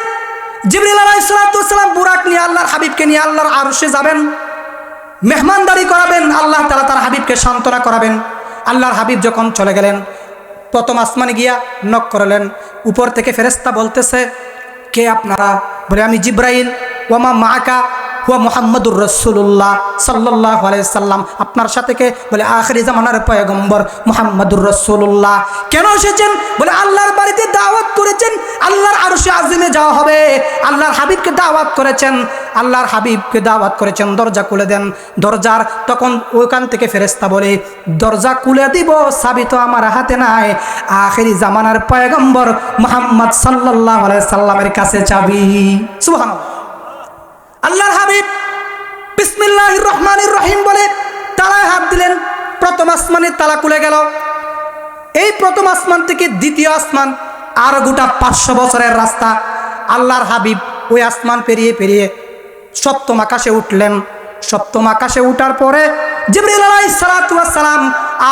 জিবরিল আলাইহিস সালাতু ওয়াস সালাম বুরাক নিয়ে আল্লাহর হাবিবকে নিয়ে আল্লাহর আরশে যাবেন, মেহমানদারি করাবেন, আল্লাহ তাআলা তার হাবিবকে সান্ত্বনা করাবেন। আল্লাহর হাবিব যখন চলে গেলেন, প্রথম আসমানে গিয়া নক করলেন, উপর থেকে ফেরেশতা বলতেছে, কে আপনারা? বলে আমি জিব্রাইল। ওয়ামা মাআকা? হুয়া মুহাম্মাদুর রাসূলুল্লাহ সাল্লাল্লাহু আলাইহি সাল্লাম। আপনার সাথে কে? বলে আখিরি জামানার পয়গম্বর মুহাম্মাদুর রাসূলুল্লাহ। কেন এসেছেন? বলে আল্লাহর বাড়িতে দাওয়াত করেছেন, আল্লাহর আরশে আজিমে যাওয়া হবে, আল্লাহর হাবিবকে দাওয়াত করেছেন, আল্লাহর হাবিবকে দাওয়াত করেছেন, দরজা খুলে দেন। দরজার তখন ওইখান থেকে ফেরেশতা বলে, দরজা খুলে দিব, চাবি তো আমার হাতে নাই, আখিরি জামানার পয়গম্বর মুহাম্মদ সাল্লাল্লাহু আলাইহি সাল্লামের কাছে চাবি। সুবহানাল্লাহ। আল্লাহর হাবিব বিসমিল্লাহির রহমানির রহিম বলে তালায় হাত দিলেন, প্রথম আসমানের তালা খুলে গেল। এই প্রথম আসমান থেকে দ্বিতীয় আসমান আর গোটা 500 বছরের রাস্তা। আল্লাহর হাবিব ওই আসমান পেরিয়ে পেরিয়ে সপ্তম আকাশে উঠলেন। সপ্তম আকাশে উঠার পরে জিবরিল আলাইহিস সালাতু ওয়াস সালাম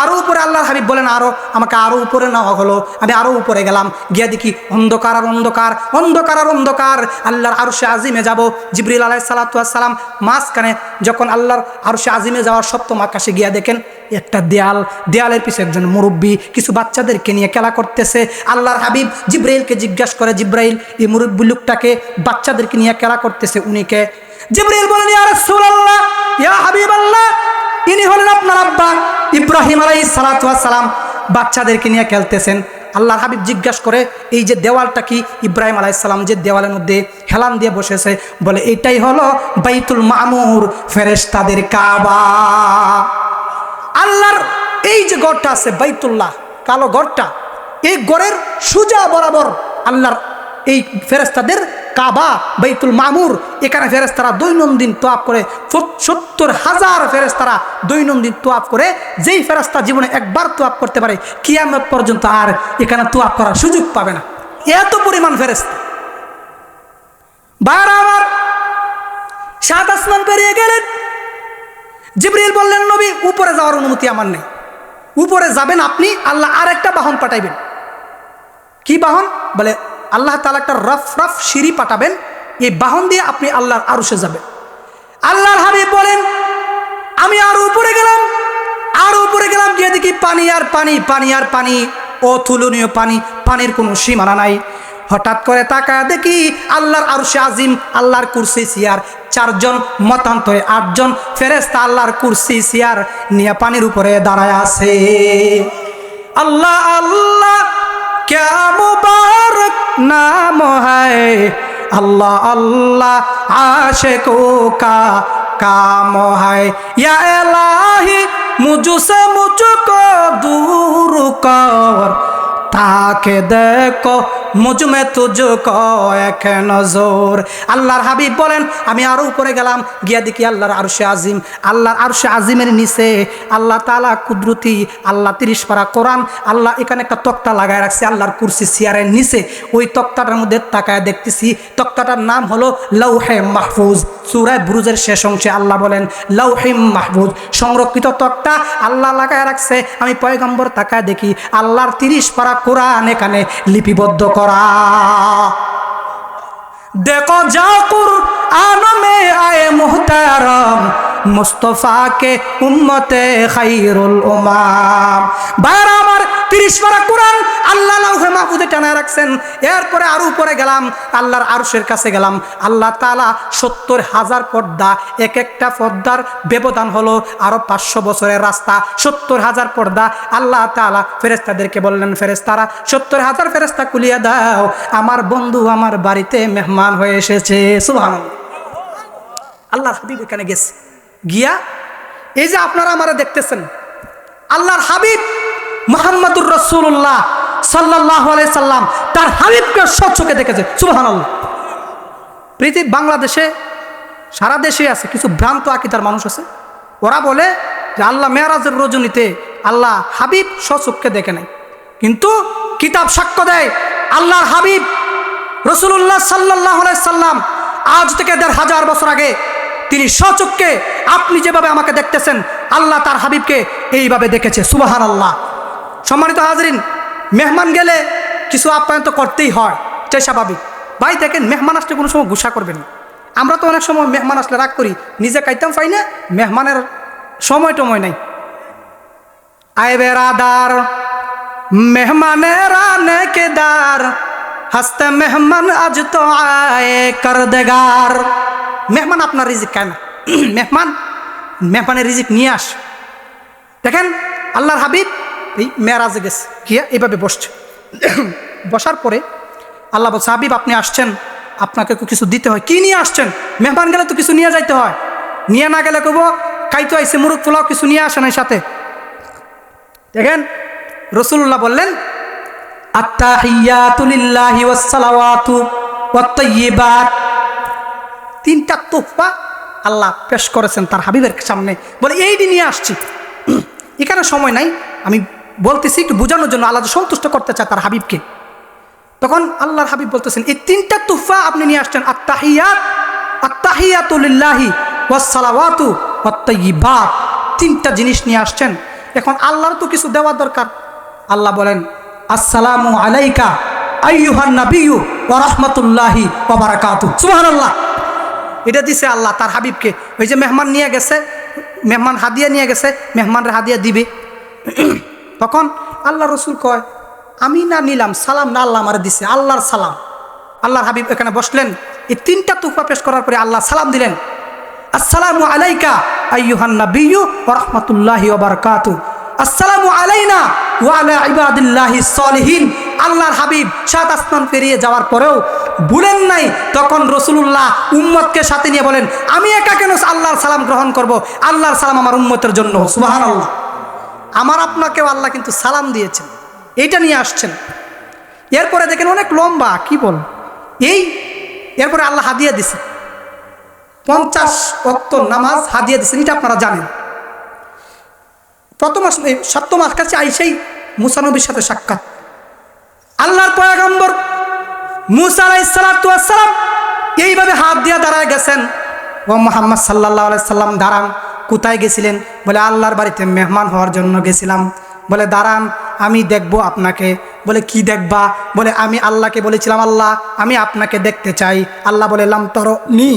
আরও উপরে আল্লাহর হাবিব বলেন আরও আমাকে আরও উপরে নেওয়া হলো। আমি আরও উপরে গেলাম, গিয়া দেখি অন্ধকার আর অন্ধকার, অন্ধকার আর অন্ধকার। আল্লাহর আরশে আজিমে যাব, জিবরিল আলাইহিস সালাতু ওয়াস সালাম মাঝখানে যখন আল্লাহর আরশে আজিমে যাওয়ার সপ্তম আকাশে গিয়া দেখেন একটা দেয়াল, দেয়ালের পিছনে একজন মুরব্বী কিছু বাচ্চাদেরকে নিয়ে খেলা করতেছে। আল্লাহর হাবিব জিবরাইলকে জিজ্ঞাসা করে, জিবরাইল এই মুরব্বী লোকটাকে বাচ্চাদেরকে নিয়ে খেলা করতেছে উনিকে? জিবরাইল বলেন, ইয়া রাসূলুল্লাহ, ইয়া হাবিবাল্লাহ, ইনি হলেন আপনার আব্বা ইব্রাহিম আলাইহিস সালাতু ওয়াস সালাম, বাচ্চাদেরকে নিয়ে খেলতেছেন। আল্লাহর হাবিব জিজ্ঞাসা করে, এই যে দেওয়ালটা কি? ইব্রাহিম আলাইহিস সালাম যে দেওয়ালের মধ্যে হেলান দিয়ে বসেছে, বলে এটাই হলো বাইতুল মামুর, ফেরেশতাদের কাবা। আল্লাহর এই যে ঘরটা আছে বাইতুল্লাহ, কালো ঘরটা, এই ঘরের সোজা বরাবর আল্লাহর এই ফেরেশতাদের কাবা বাইতুল মামুর। এখানে ফেরেশতারা দৈনন্দিন তোয়াফ করে, ৭০,০০০ ফেরেশতারা দৈনন্দিন তোয়াফ করে। যেই ফেরেশতা জীবনে একবার তোয়াফ করতে পারে কিয়ামত পর্যন্ত আর এখানে তোয়াফ করার সুযোগ পাবে না, এত পরিমাণ ফেরেশতা। ভাইরা আমার, ৭ আসমান পেরিয়ে গেলেন। জিবরিল বললেন, নবী উপরে যাওয়ার অনুমতি আমার নেই, উপরে যাবেন আপনি, আল্লাহ আর একটা বাহন পাঠাইবেন। কি বাহন? বলে আল্লাহ তাআলা একটা রফ রফ সিঁড়ি পাঠাবেন, এই বাহন দিয়ে আপনি আল্লাহর আরশে যাবেন। আল্লাহর হাবিব বলেন, আমি আরো উপরে গেলাম, আরো উপরে গেলাম, গিয়ে দেখি পানি আর পানি, পানি আর পানি, অতুলনীয় পানি, পানির কোনো সীমানা নাই। হঠাৎ করে তাকায় দেখি আল্লাহর আরশে আজিম, আল্লাহর কুরসি চেয়ার, 4 জন মতান্তরে 8 জন ফেরেশতা আল্লাহর কুরসি চেয়ার নিয়ে পানির উপরে দাঁড়ায় আছে। আল্লাহ আল্লাহ क्या मुबारक नाम है, अल्लाह अल्लाह आशिकों का काम है, या इलाही मुझसे मुझको दूर कर, ताके देखो मुझ में तुझको एक नजर। আল্লাহর হাবিব বলেন, আমি আরো উপরে গেলাম, গিয়া দেখি আল্লাহর আরশে আজিম, আল্লাহর আরশে আজিমের নিচে আল্লাহ তাআলা কুদরতি, আল্লাহ 30 পারা কোরআন, আল্লাহ এখানে একটা তক্তা লাগায় রাখছে আল্লাহর কুরসি চেয়ারের নিচে। ওই তক্তাটার মধ্যে তাকায় দেখতেছি, তক্তাটার নাম হলো লাউহে মাহফুজ। সূরা বুরুজের শেষ অংশে আল্লাহ বলেন লাউহে মাহফুজ, সংরক্ষিত তক্তা আল্লাহ লাগায় রাখছে। আমি পয়গম্বর তাকায় দেখি আল্লাহর 30 পারা কোরআন এখানে লিপিবদ্ধ করা। देखो जा कुरआन में आए मुहतरम, मुस्तफा के उम्मते खैरुल उम्माम। भाइरा আমার 30 পারা কোরআন আল্লাহ লাউহে মাহফুজে টানা রাখছেন। এরপরে আরো উপরে গেলাম, আল্লাহর আরশের কাছে গেলাম। আল্লাহ তাআলা ৭০,০০০ পর্দা, এক একটা পর্দার ব্যবধান হলো আরো 500 বছরের রাস্তা। ৭০,০০০ পর্দা। আল্লাহ তাআলা ফেরেশতাদেরকে বললেন, ফেরেশতারা ৭০,০০০ ফেরেশতা খুলিয়ে দাও, আমার বন্ধু আমার বাড়িতে মেহমান হয়ে এসেছে। সুবহানাল্লাহ। আল্লাহর হাবিব এখানে গেছে, গিয়া এই যে আপনারা আমারা দেখতেছেন, আল্লাহর হাবিব মুহাম্মদুর রাসূলুল্লাহ সাল্লাল্লাহু আলাইহি সাল্লাম তার হাবিবকে সচক্ষে দেখেছে। সুবহানাল্লাহ। পৃথিবী বাংলাদেশে সারা দেশে আছে কিছু ভ্রান্ত আকীদার মানুষ আছে, ওরা বলে যে আল্লাহ মেরাজের রজনীতে আল্লাহ হাবিব সচক্ষে দেখে নাই, কিন্তু কিতাব সাক্ষ্য দেয় আল্লাহর হাবিব রাসূলুল্লাহ সাল্লাল্লাহু আলাইহি সাল্লাম আজ থেকে ১৫০০ বছর আগে তিনি সচক্ষে, আপনি যেভাবে আমাকে দেখতেছেন, আল্লাহ তার হাবিবকে এইভাবে দেখেছে। সুবহানাল্লাহ। সম্মানিত হাজরিন, মেহমান গেলে কিছু আপ্যায়ন তো করতেই হয়, এটাই স্বাভাবিক। ভাই দেখেন, মেহমান আসলে কোনো সময় গুসা করবেন না। আমরা তো অনেক সময় মেহমান আসলে রাগ করি, নিজে খাইতাম পাই না, মেহমানের সময় টময় নাই। আয় বেরাদার মেহমানের আনে কেদার, হাসতে মেহমান আজ তো আয়ে কর দেগার। মেহমান আপনার রিজিক খায় না, মেহমানের রিজিক নিয়ে আস। দেখেন আল্লাহর হাবিব এই মেরাজে গেছে, গিয়া এইভাবে বসছে। বসার পরে আল্লাহ বলছে, হাবিব আপনি আসছেন, আপনাকে কিছু দিতে হয়। কি নিয়ে আসছেন? মেহমান গেলে তো কিছু নিয়ে যাইতে হয়, নিয়ে না গেলে কব খাইতে আইছে মুরগ পোলাও, কিছু নিয়ে আসেন এই সাথে। দেখেন রাসূলুল্লাহ বললেন, আত্তাহিয়াতু লিল্লাহি ওয়াস সালাওয়াতু ওয়াত তাইয়্যিবাত। 3টা তোহফা আল্লাহ পেশ করেছেন তার হাবিবের সামনে, বলে এইটি নিয়ে আসছি। এখানে সময় নাই, আমি বলতেছি একটু বোঝানোর জন্য, আল্লাহ সন্তুষ্ট করতে চায় তার হাবিবকে। তখন আল্লাহর হাবিব বলতেছেন, এই 3টা তোহফা আপনি নিয়ে আসছেন, আত্তাহিয়াতু লিল্লাহি ওয়াস সালাওয়াতু ওয়াত তাইয়্যিবাত। 3টা জিনিস নিয়ে আসছেন। এখন আল্লাহর তো কিছু দেওয়ার দরকার। আল্লাহ বলেন আসসালামু আলাইকা আইয়ুহান নাবিয়্যু ওয়া রাহমাতুল্লাহি ওয়া বারাকাতুহু। সুবহানাল্লাহ। এটা দিছে আল্লাহ তার হাবিবকে। ওই যে মেহমান নিয়ে গেছে, মেহমান হাদিয়া নিয়ে গেছে, মেহমানরা হাদিয়া দিবে। তখন আল্লাহ রসুল কয় আমি না নিলাম, সালাম না আল্লাহ আমার দিছে, আল্লাহর সালাম। আল্লাহর হাবিব এখানে বসলেন, এই তিনটা তুফা পেশ করার পরে আল্লাহ সালাম দিলেন, আসসালামু আলাইকা আইয়ুহান নাবিয়্যু ওয়া রাহমাতুল্লাহি ওয়া বারাকাতুহু, আসসালামু আলাইনা ওয়া আলা ইবাদিল্লাহিস সলিহিন। আল্লাহর হাবিব সাত আসমান পেরিয়ে যাওয়ার পরেও ভুলেন নাই। তখন রাসূলুল্লাহ উম্মতকে সাথে নিয়ে বলেন আমি একা কেন আল্লাহর সালাম গ্রহণ করব, আল্লাহর সালাম আমার উম্মতের জন্য। সুবহানাল্লাহ। আমার আপনাকেও আল্লাহ কিন্তু সালাম দিয়েছেন, এইটা নিয়ে আসছেন। এরপরে দেখেন অনেক লম্বা, কি বল এরপরে আল্লাহ হাদিয়া দিছে 50 ওয়াক্ত নামাজ হাদিয়া দিছেন, এটা আপনারা জানেন। প্রথম সপ্তম কাছে আইসাই মুসা নবীর সাথে সাক্ষাৎ। আল্লাহর পয়গম্বর মুসা আলাইহিস সালাতু ওয়াস সালাম এইভাবে হাত দিয়ে দাঁড়ায় গেছেন। ও মুহাম্মদ সাল্লাল্লাহু আলাইহি সাল্লাম দাঁড়ান। কোথায় গেছিলেন? বলে আল্লাহর বাড়িতে মেহমান হওয়ার জন্য গেছিলাম। বলে দাঁড়ান আমি দেখব আপনাকে। বলে কি দেখবা? বলে আমি আল্লাহকে বলেছিলাম আল্লাহ আমি আপনাকে দেখতে চাই। আল্লাহ বলে লাম তারানি,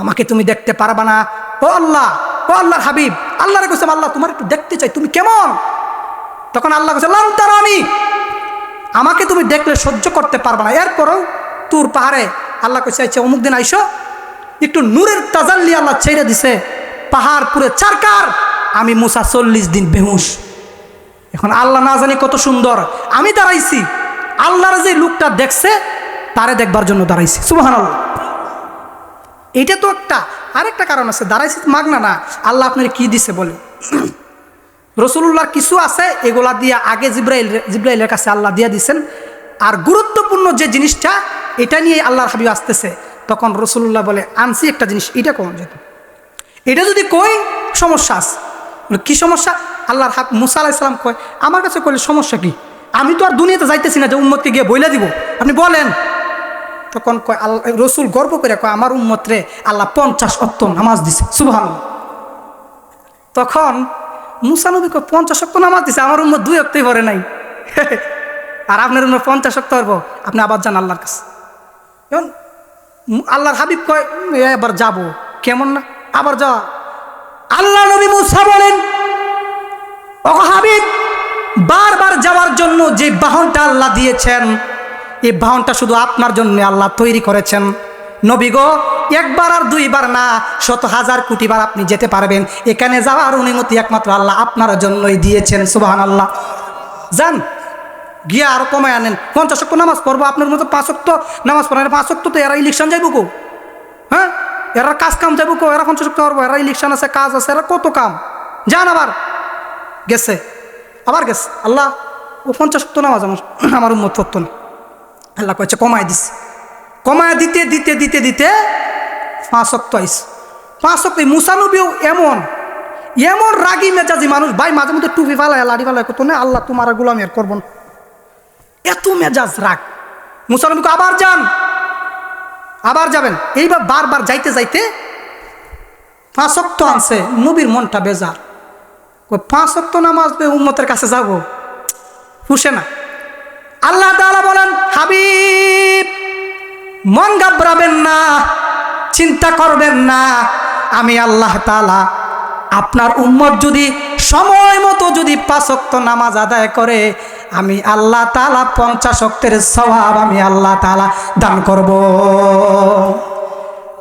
আমাকে তুমি দেখতে পারবা না। ও আল্লাহ, ও আল্লাহর হাবিব, আল্লাহরে কইছে আল্লাহ তোমার একটু দেখতে চাই, তুমি কেমন? তখন আল্লাহ কইছে লাম তারানি, আমাকে তুমি দেখলে সহ্য করতে পারবা না। এরপরও তুর পাহাড়ে আল্লাহ কইছে আচ্ছা অমুক দিন আইসো। একটু নূরের তাজাল্লি আল্লাহ ছেড়ে দিছে, পাহাড় পুরে চারকার। আমি মুসা 40 দিন বেহুশ। এখন আল্লাহ না জানি কত সুন্দর, আমি দাঁড়াইছি আল্লাহর যে লোকটা দেখছে তারে দেখবার জন্য দাঁড়াইছি। সুবহানাল্লাহ। এটা তো একটা, আরেকটা কারণ আছে, দাঁড়াইছি মাগনা না, আল্লাহ আপনার কি দিছে বলে। রাসূলুল্লাহর কিছু আছে এগুলা দিয়ে আগে জিব্রাইলের কাছে আল্লাহ দিয়ে দিছেন। আর গুরুত্বপূর্ণ যে জিনিসটা এটা নিয়ে আল্লাহর হাবিব আসতেছে, তখন রাসূলুল্লাহ বলে আনছি একটা জিনিস, এটা কোন যেত, এটা যদি কই সমস্যা আছে। কি সমস্যা? আল্লাহর হাক মুসা আলাইহিস সালাম কয় আমার কাছে কইলে সমস্যা কি? আমি তো আর দুনিয়াতে যাইতেছি না যে উম্মতকে গিয়ে বইলা দিব, আপনি বলেন। তখন কয় আল্লাহ রসুল গর্ব করে কয় আমার উম্মতরে আল্লাহ 50 ওয়াক্ত নামাজ দিছে। সুবহানাল্লাহ। তখন মুসা নবী কয় 50 ওয়াক্ত নামাজ দিছে, আমার উম্মত 2 ওয়াক্তই পড়ে নাই। আর আপনার উম্মত 50 ওয়াক্ত পড়বো, আপনি আবার যান আল্লাহর কাছে। এখন আল্লাহর হাবিব কয় এবার যাব, কেমন না আবার যাওয়া। আল্লাহ নবী মুসা বলেন ও হাবিব, বারবার যাওয়ার জন্য যে বাহনটা আল্লাহ দিয়েছেন এই বাহনটা শুধু আপনার জন্য আল্লাহ তৈরি করেছেন। নবী গো, একবার আর দুইবার না, 100,000 কোটি বার আপনি যেতে পারবেন। এখানে যাওয়ার অনুমতি একমাত্র আল্লাহ আপনার জন্যই দিয়েছেন। সুবহানাল্লাহ। যান গিয়া আরো কমায় আনেন। 50 ওয়াক্ত নামাজ পড়বো, আপনার মতো 5 ওয়াক্ত নামাজ পড়েন। 5 ওয়াক্ত তো এরা ইলেকশন যাইব কো, হ্যাঁ এরা কাজ কাম যাইব কো, এরা 50 ওয়াক্ত পড়বো, এরা ইলেকশন আছে, কাজ আছে, এরা কত কাম। যান আবার গেছে, আবার গেছে। আল্লাহ ও 50 ওয়াক্ত নামাজ আমার উম্মত পড়তো না। আল্লাহ কয়েছে কমায় দিছে, কমায় দিতে দিতে দিতে দিতে 5 ওয়াক্ত আইস। 5 ওয়াক্ত মুসা নবীও এমন এমন রাগী মেজাজি মানুষ, ভাই মাঝে মধ্যে টুপি ফালায় লাড়ি ফালায় কত না, আল্লাহ তোমার গোলামি আর করবো না, এত মেজাজ রাগ। মুসা নবীকে আবার যান, আবার যাবেন। এইবার বারবার যাইতে যাইতে 5 ওয়াক্ত আনছে। নবীর মনটা বেজার, 5 ওয়াক্ত নামাজ উম্মতের কাছে যাব, হুসে না। আল্লাহ তাআলা বলেন হাবিব মন ঘাবড়াবেন না, চিন্তা করবেন না, আমি আল্লাহ তাআলা আপনার উম্মত যদি সময় মতো যদি 5 ওয়াক্ত নামাজ আদায় করে, আমি আল্লাহ তাআলা 50 ওয়াক্তের সওয়াব আমি আল্লাহ তাআলা দান করব।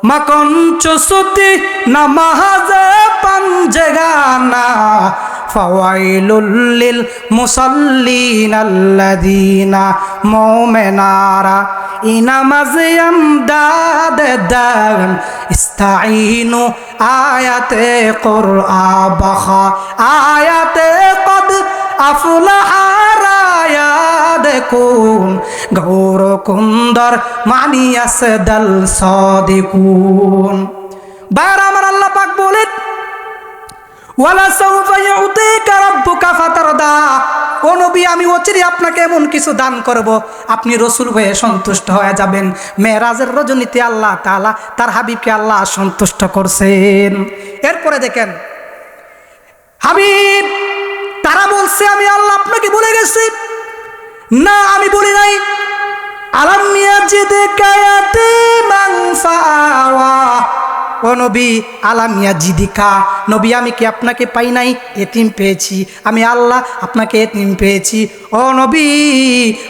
মাকন চুসুতি নামাজে পাঞ্জেগানা ফাওয়াইলুল লিল মুসাল্লিন আল্লাযীনা মুমিনারা ইনামাজে আমদাদ দান ইস্তাঈনু আয়াতে কুরআন বাখা আয়াতে কদ আফলাহা রায়াদকুন গৌর কুন্দর মানিয়াস দল সাদিকুন। বাইরে আমার আল্লাহ পাক বলেন ওয়ালা সাউফা ইউতিকা রাব্বুকা ফাতারদা, ও নবী আমি অচিরে আপনাকে এমন কিছু দান করব আপনি রসুল হয়ে সন্তুষ্ট হয়ে যাবেন। মেরাজের রজনীতে আল্লাহ তাআলা তার হাবিবকে আল্লাহ সন্তুষ্ট করছেন। এরপরে দেখেন হাবিব তারা বলছে আমি আল্লাহ আপনাকে ভুলে গেছি। না, আমি বলি নাই। আলাম ইয়াজিদকা ইয়াতীমান ফাআওয়া, ও নবী, আলাম ইয়াজিদিকা, নবী আমি কি আপনাকে পাই নাই? এতিম পেয়েছি, আমি আল্লাহ আপনাকে এতিম পেয়েছি। ও নবী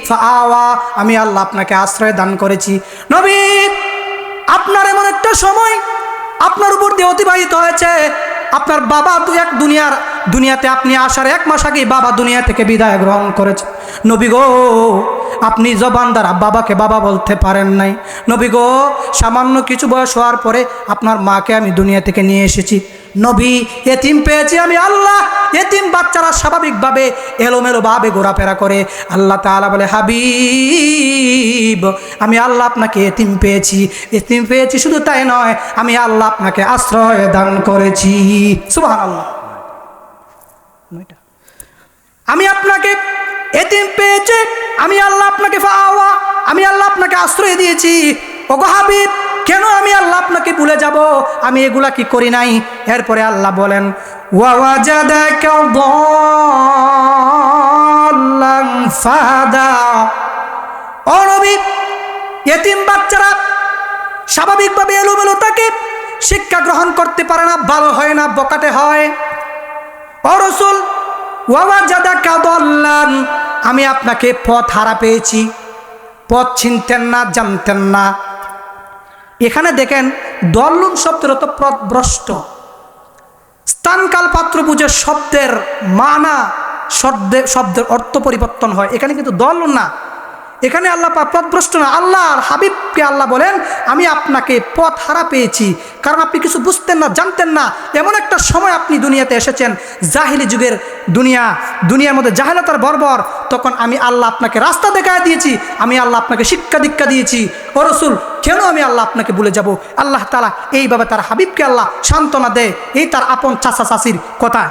ফাআওয়া, আমি আল্লাহ আপনাকে আশ্রয় দান করেছি। নবী, আপনার এমন একটা সময় আপনার উপর দিয়ে অতিবাহিত হয়েছে, আপনার বাবা দুনিয়াতে আপনি আসার 1 মাস আগেই বাবা দুনিয়া থেকে বিদায় গ্রহণ করেছে। নবী গো, আপনি জবান দ্বারা বাবাকে বাবা বলতে পারেন নাই। নবী গো, সামান্য কিছু বয়স হওয়ার পরে আপনার মাকে আমি দুনিয়া থেকে নিয়ে এসেছি। নবী, এতিম পেয়েছি আমি আল্লাহ। এতিম বাচ্চারা স্বাভাবিকভাবে এলোমেলোভাবে ঘোরাফেরা করে। আল্লাহ তাআলা বলে, হাবিব, আমি আল্লাহ আপনাকে এতিম পেয়েছি। এতিম পেয়েছি শুধু তাই নয়, আমি আল্লাহ আপনাকে আশ্রয় দান করেছি। সুবহানাল্লাহ। আমি আপনাকে এতিম পেয়েছি, আমি আল্লাহ আপনাকে ফাআওয়া, আমি আল্লাহ আপনাকে আশ্রয় দিয়েছি। ওগো হাবিব, কেন আমি আল্লাহ আপনাকে ভুলে যাব? আমি এগুলা কি করি নাই? এরপরে আল্লাহ বলেন, ওয়াজাদাকা দাল্লান ফাহাদা, ও নবী, এতিম বাচ্চারা স্বাভাবিকভাবে এলোমেলো থাকে, শিক্ষা গ্রহণ করতে পারে না, ভালো হয় না, বকাটে হয়। ও রাসূল, ওয়াজাদাকা দাল্লান, আমি আপনাকে পথ হারা পেয়েছি, পথ চিনতেন না, জানতেন না। এখানে দেখেন, দল্লুন শব্দের অর্থ পথভ্রষ্ট। স্থানকাল পাত্র বুঝে শব্দের মানা, শব্দের অর্থ পরিবর্তন হয়। এখানে কিন্তু দল্লুন না, এখানে আল্লাহ পথভ্রষ্ট না। আল্লাহর হাবিবকে আল্লাহ বলেন, আমি আপনাকে পথ হারা পেয়েছি, কারণ আপনি কিছু বুঝতেন না, জানতেন না। এমন একটা সময় আপনি দুনিয়াতে এসেছেন, জাহিলি যুগের দুনিয়ার মধ্যে জাহেলাতার বর্বর, তখন আমি আল্লাহ আপনাকে রাস্তা দেখায় দিয়েছি, আমি আল্লাহ আপনাকে শিক্ষা দীক্ষা দিয়েছি। ও রাসূল, কেন আমি আল্লাহ আপনাকে ভুলে যাব? আল্লাহ তাআলা এইভাবে তার হাবিবকে আল্লাহ সান্ত্বনা দেয়। এই তার আপন চাচা চাচির কথা।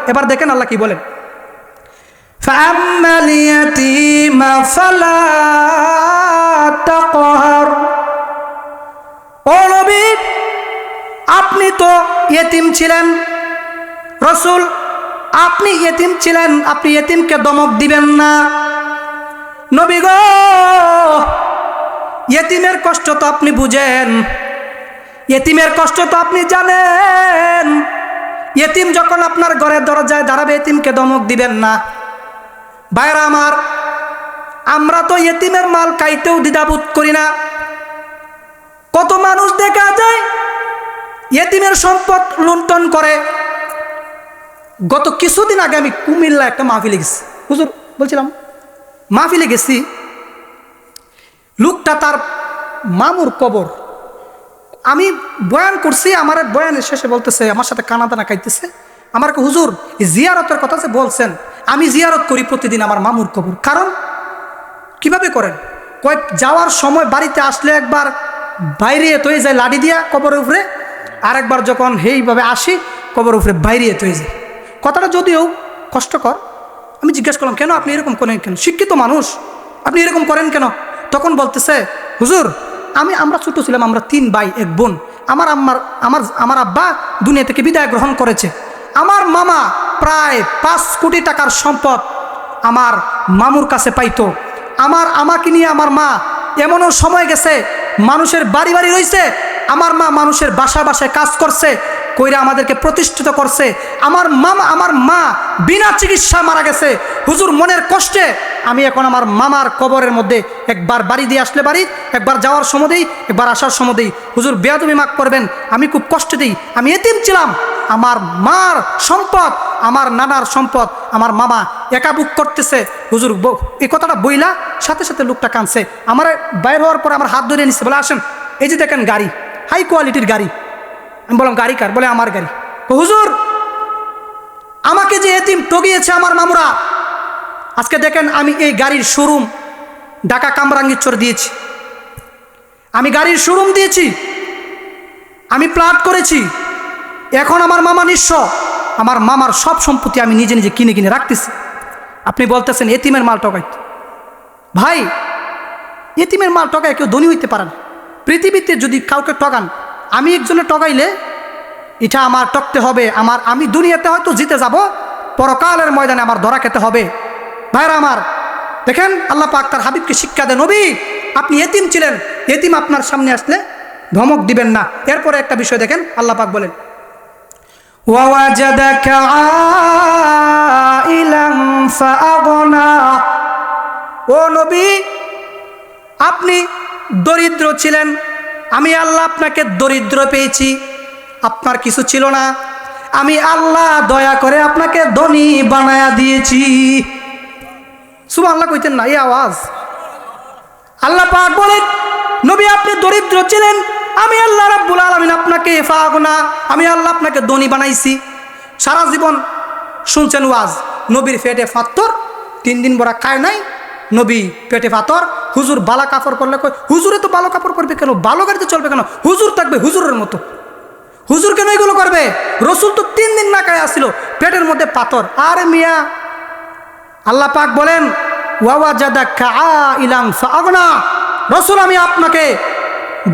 এবার দেখেন আল্লাহ কি বলেন, فَأَمَّا الْيَتِيمَ فَلَا تَقْهَرْ, ও নবী, আপনি তো ইয়েতিম ছিলেন। রাসূল, আপনি ইয়েতিম ছিলেন, আপনি ইয়েতিমকে দমক দিবেন না। নবী গো, ইয়েতিমের কষ্ট তো আপনি বুঝেন, ইয়েতিমের কষ্ট তো আপনি জানেন। ইয়েতিম যখন আপনার ঘরের দরজায় দাঁড়াবে, ইয়েতিমকে দমক দিবেন না। ভাইরা আমার, আমরা তো ইয়েতিমের মাল খাইতেও দ্বিধাবোধ করি না। কত মানুষ দেখা যায় ইয়েতিমের সম্পদ লুণ্ঠন করে। গত কিছুদিন আগে আমি কুমিল্লা একটা মাহফিলে গেছি, হুজুর বলছিলাম, মাহফিলে গেছি। লোকটা তার মামুর কবর, আমি বয়ান করছি, আমার বয়ানের শেষে বলতেছে, আমার সাথে কানা দানা খাইতেছে, আমার হুজুর জিয়ারতের কথা যে বলছেন, আমি জিয়ারত করি প্রতিদিন আমার মামুর কবর। কারণ কিভাবে করেন? কয় যাওয়ার সময় বাড়িতে আসলে একবার বাইরে তৈরি যায় লাঠি দিয়া কবরের উপরে, আরেকবার যখন এইভাবে আসি কবরের উপরে বাইরে তৈরি যায়। কথাটা যদিও কষ্টকর। আমি জিজ্ঞেস করলাম, কেন আপনি এরকম করেন কেন? শিক্ষিত মানুষ, আপনি এরকম করেন কেন? তখন বলতেছে, হুজুর আমরা ছোট ছিলাম, আমরা 3 ভাই 1 বোন। আমার আব্বা দুনিয়া থেকে বিদায় গ্রহণ করেছে। আমার মামা প্রায় 5 কোটি টাকার সম্পদ আমার মামুর কাছে পাইতো। আমাকে নিয়ে আমার মা, এমনও সময় গেছে মানুষের বাড়ি রয়েছে, আমার মা মানুষের বাসায় কাজ করছে, কইরা আমাদেরকে প্রতিষ্ঠিত করছে। আমার মা বিনা চিকিৎসা মারা গেছে। হুজুর, মনের কষ্টে আমি এখন আমার মামার কবরের মধ্যে একবার বাড়ি দিয়ে আসলে বাড়ি, একবার যাওয়ার সময় দিই, একবার আসার সময় দিই। হুজুর বেয়াদবি মাফ করবেন, আমি খুব কষ্ট দিই। আমি এতিম ছিলাম, আমার মার সম্পদ, আমার নানার সম্পদ আমার মামা একা বুক করতেছে। হুজুর এই কথাটা বইলা সাথে সাথে লোকটা কাঁদছে। আমার বাইর হওয়ার পরে আমার হাত ধরে নিচ্ছে, বলে আসেন, এই যে দেখেন গাড়ি, হাই কোয়ালিটির গাড়ি। আমি বললাম, গাড়ি কার? বলে আমার গাড়ি। হুজুর, আমাকে যে এতিম ঠগিয়েছে আমার মামুরা, আজকে দেখেন আমি এই গাড়ির শোরুম ঢাকা কামরাঙ্গীরচর দিয়েছি, আমি গাড়ির শোরুম দিয়েছি, আমি প্লাট করেছি। এখন আমার মামা নিঃস্ব, আমার মামার সব সম্পত্তি আমি নিজে নিজে কিনে রাখতেছি। আপনি বলতেছেন এতিমের মাল ঠকাইতে? ভাই, এতিমের মাল ঠকায় কেউ ধনী হইতে পারে না। পৃথিবীতে যদি কাউকে ঠকান, আমি একজনে ঠকাইলে এটা আমার ঠকতে হবে। আমি দুনিয়াতে হয়তো জিতে যাব, পরকালের ময়দানে আমার ধরা খেতে হবে। ভাইরা আমার, দেখেন আল্লাহ পাক তার হাবিবকে শিক্ষা দেন, নবী আপনি এতিম ছিলেন, এতিম আপনার সামনে আসলে ধমক দিবেন না। এরপরে একটা বিষয় দেখেন আল্লাহ পাক বলেন, ওয়াওয়াজাদাকা আইলাম ফাআগনা। ও নবী আপনি দরিদ্র ছিলেন, আমি আল্লাহ আপনাকে দরিদ্র পেয়েছি, আপনার কিছু ছিল না, আমি আল্লাহ দয়া করে আপনাকে ধনী বানায়া দিয়েছি। সুবহানাল্লাহ কইতেন না এই আওয়াজ? আল্লাহ পাক বলেন নবী আপনি দরিদ্র ছিলেন, আমি আল্লাহ রাব্বুল আলামিন আপনাকে ফাগনা, আমি আল্লাহ আপনাকে ধনী বানাইছি। সারা জীবন শুনছেন ওয়াজ, নবীর পেটে পাথর, 3 দিন বড়া খায় নাই, নবী পেটে পাথর, হুজুর বালা কাপড় পরলে কই হুজুরে তো ভালো কাপড় পরবে কেন, ভালো গাড়িতে চলবে কেন, হুজুর থাকবে হুজুরের মতো, হুজুর কেন এগুলো করবে? রসুল তো 3 দিন না খায় আসছিল, পেটের মধ্যে পাথর। আরে মিয়া, আল্লাহ পাক বলেন ওয়াওয়াজাদাকা আইলাম ফাগনা, রসুল আমি আপনাকে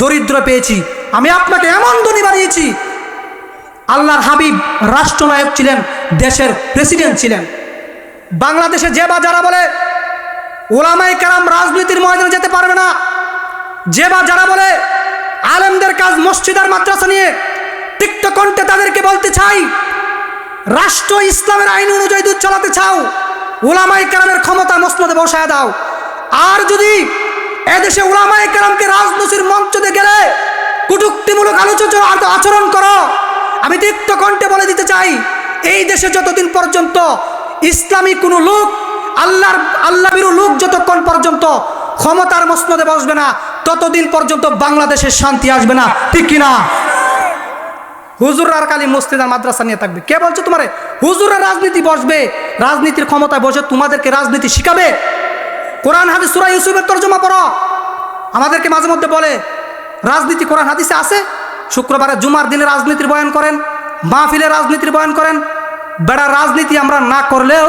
দরিদ্র পেয়েছি, আমি আপনাকে এমন ধনী বানিয়েছি। আল্লাহর হাবিব রাষ্ট্রনায়ক ছিলেন, দেশের প্রেসিডেন্ট ছিলেন। বাংলাদেশে যে বা যারা বলে ওলামায়ে কেরাম রাজনীতির ময়দানে যেতে পারবে না, যে বা যারা বলে আলেমদের কাজ মসজিদ আর মাদ্রাসা নিয়ে, তিক্ত কণ্ঠে তাদেরকে বলতে চাই, রাষ্ট্র ইসলামের আইন অনুযায়ী দুধ চালাতে চাও, ওলামায়ে কেরামের ক্ষমতা মসনদে বসায় দাও। আর যদি এদেশে ওলামায়ে কেরামকে রাজনীতির মঞ্চে গেলে কটূক্তিমূলক আচরণ করো, আমি তিক্ত কণ্ঠে বলে দিতে চাই, এই দেশে যতদিন পর্যন্ত ইসলামী কোনো লোক, আল্লাহ বিরু লোক যতক্ষণ পর্যন্ত ক্ষমতার মসনদে বসবে না, ততদিন পর্যন্ত বাংলাদেশের শান্তি আসবে না, ঠিক কিনা? হুজুররা খালি মসজিদ আর মাদ্রাসা নিয়ে থাকবে। কে বলছে তোমারে হুজুররা রাজনীতি বসবে, রাজনীতির ক্ষমতায় বসে তোমাদেরকে রাজনীতি শিখাবে? কোরআন হাদিস সূরা ইউসুফের তরজমা পড়ো। আমাদেরকে মাঝে মধ্যে বলে রাজনীতি কোরআন হাদিসে আছে, শুক্রবারে জুমার দিনে রাজনীতির বয়ান করেন, মাহফিলে রাজনীতির বয়ান করেন। বেড়া রাজনীতি আমরা না করলেও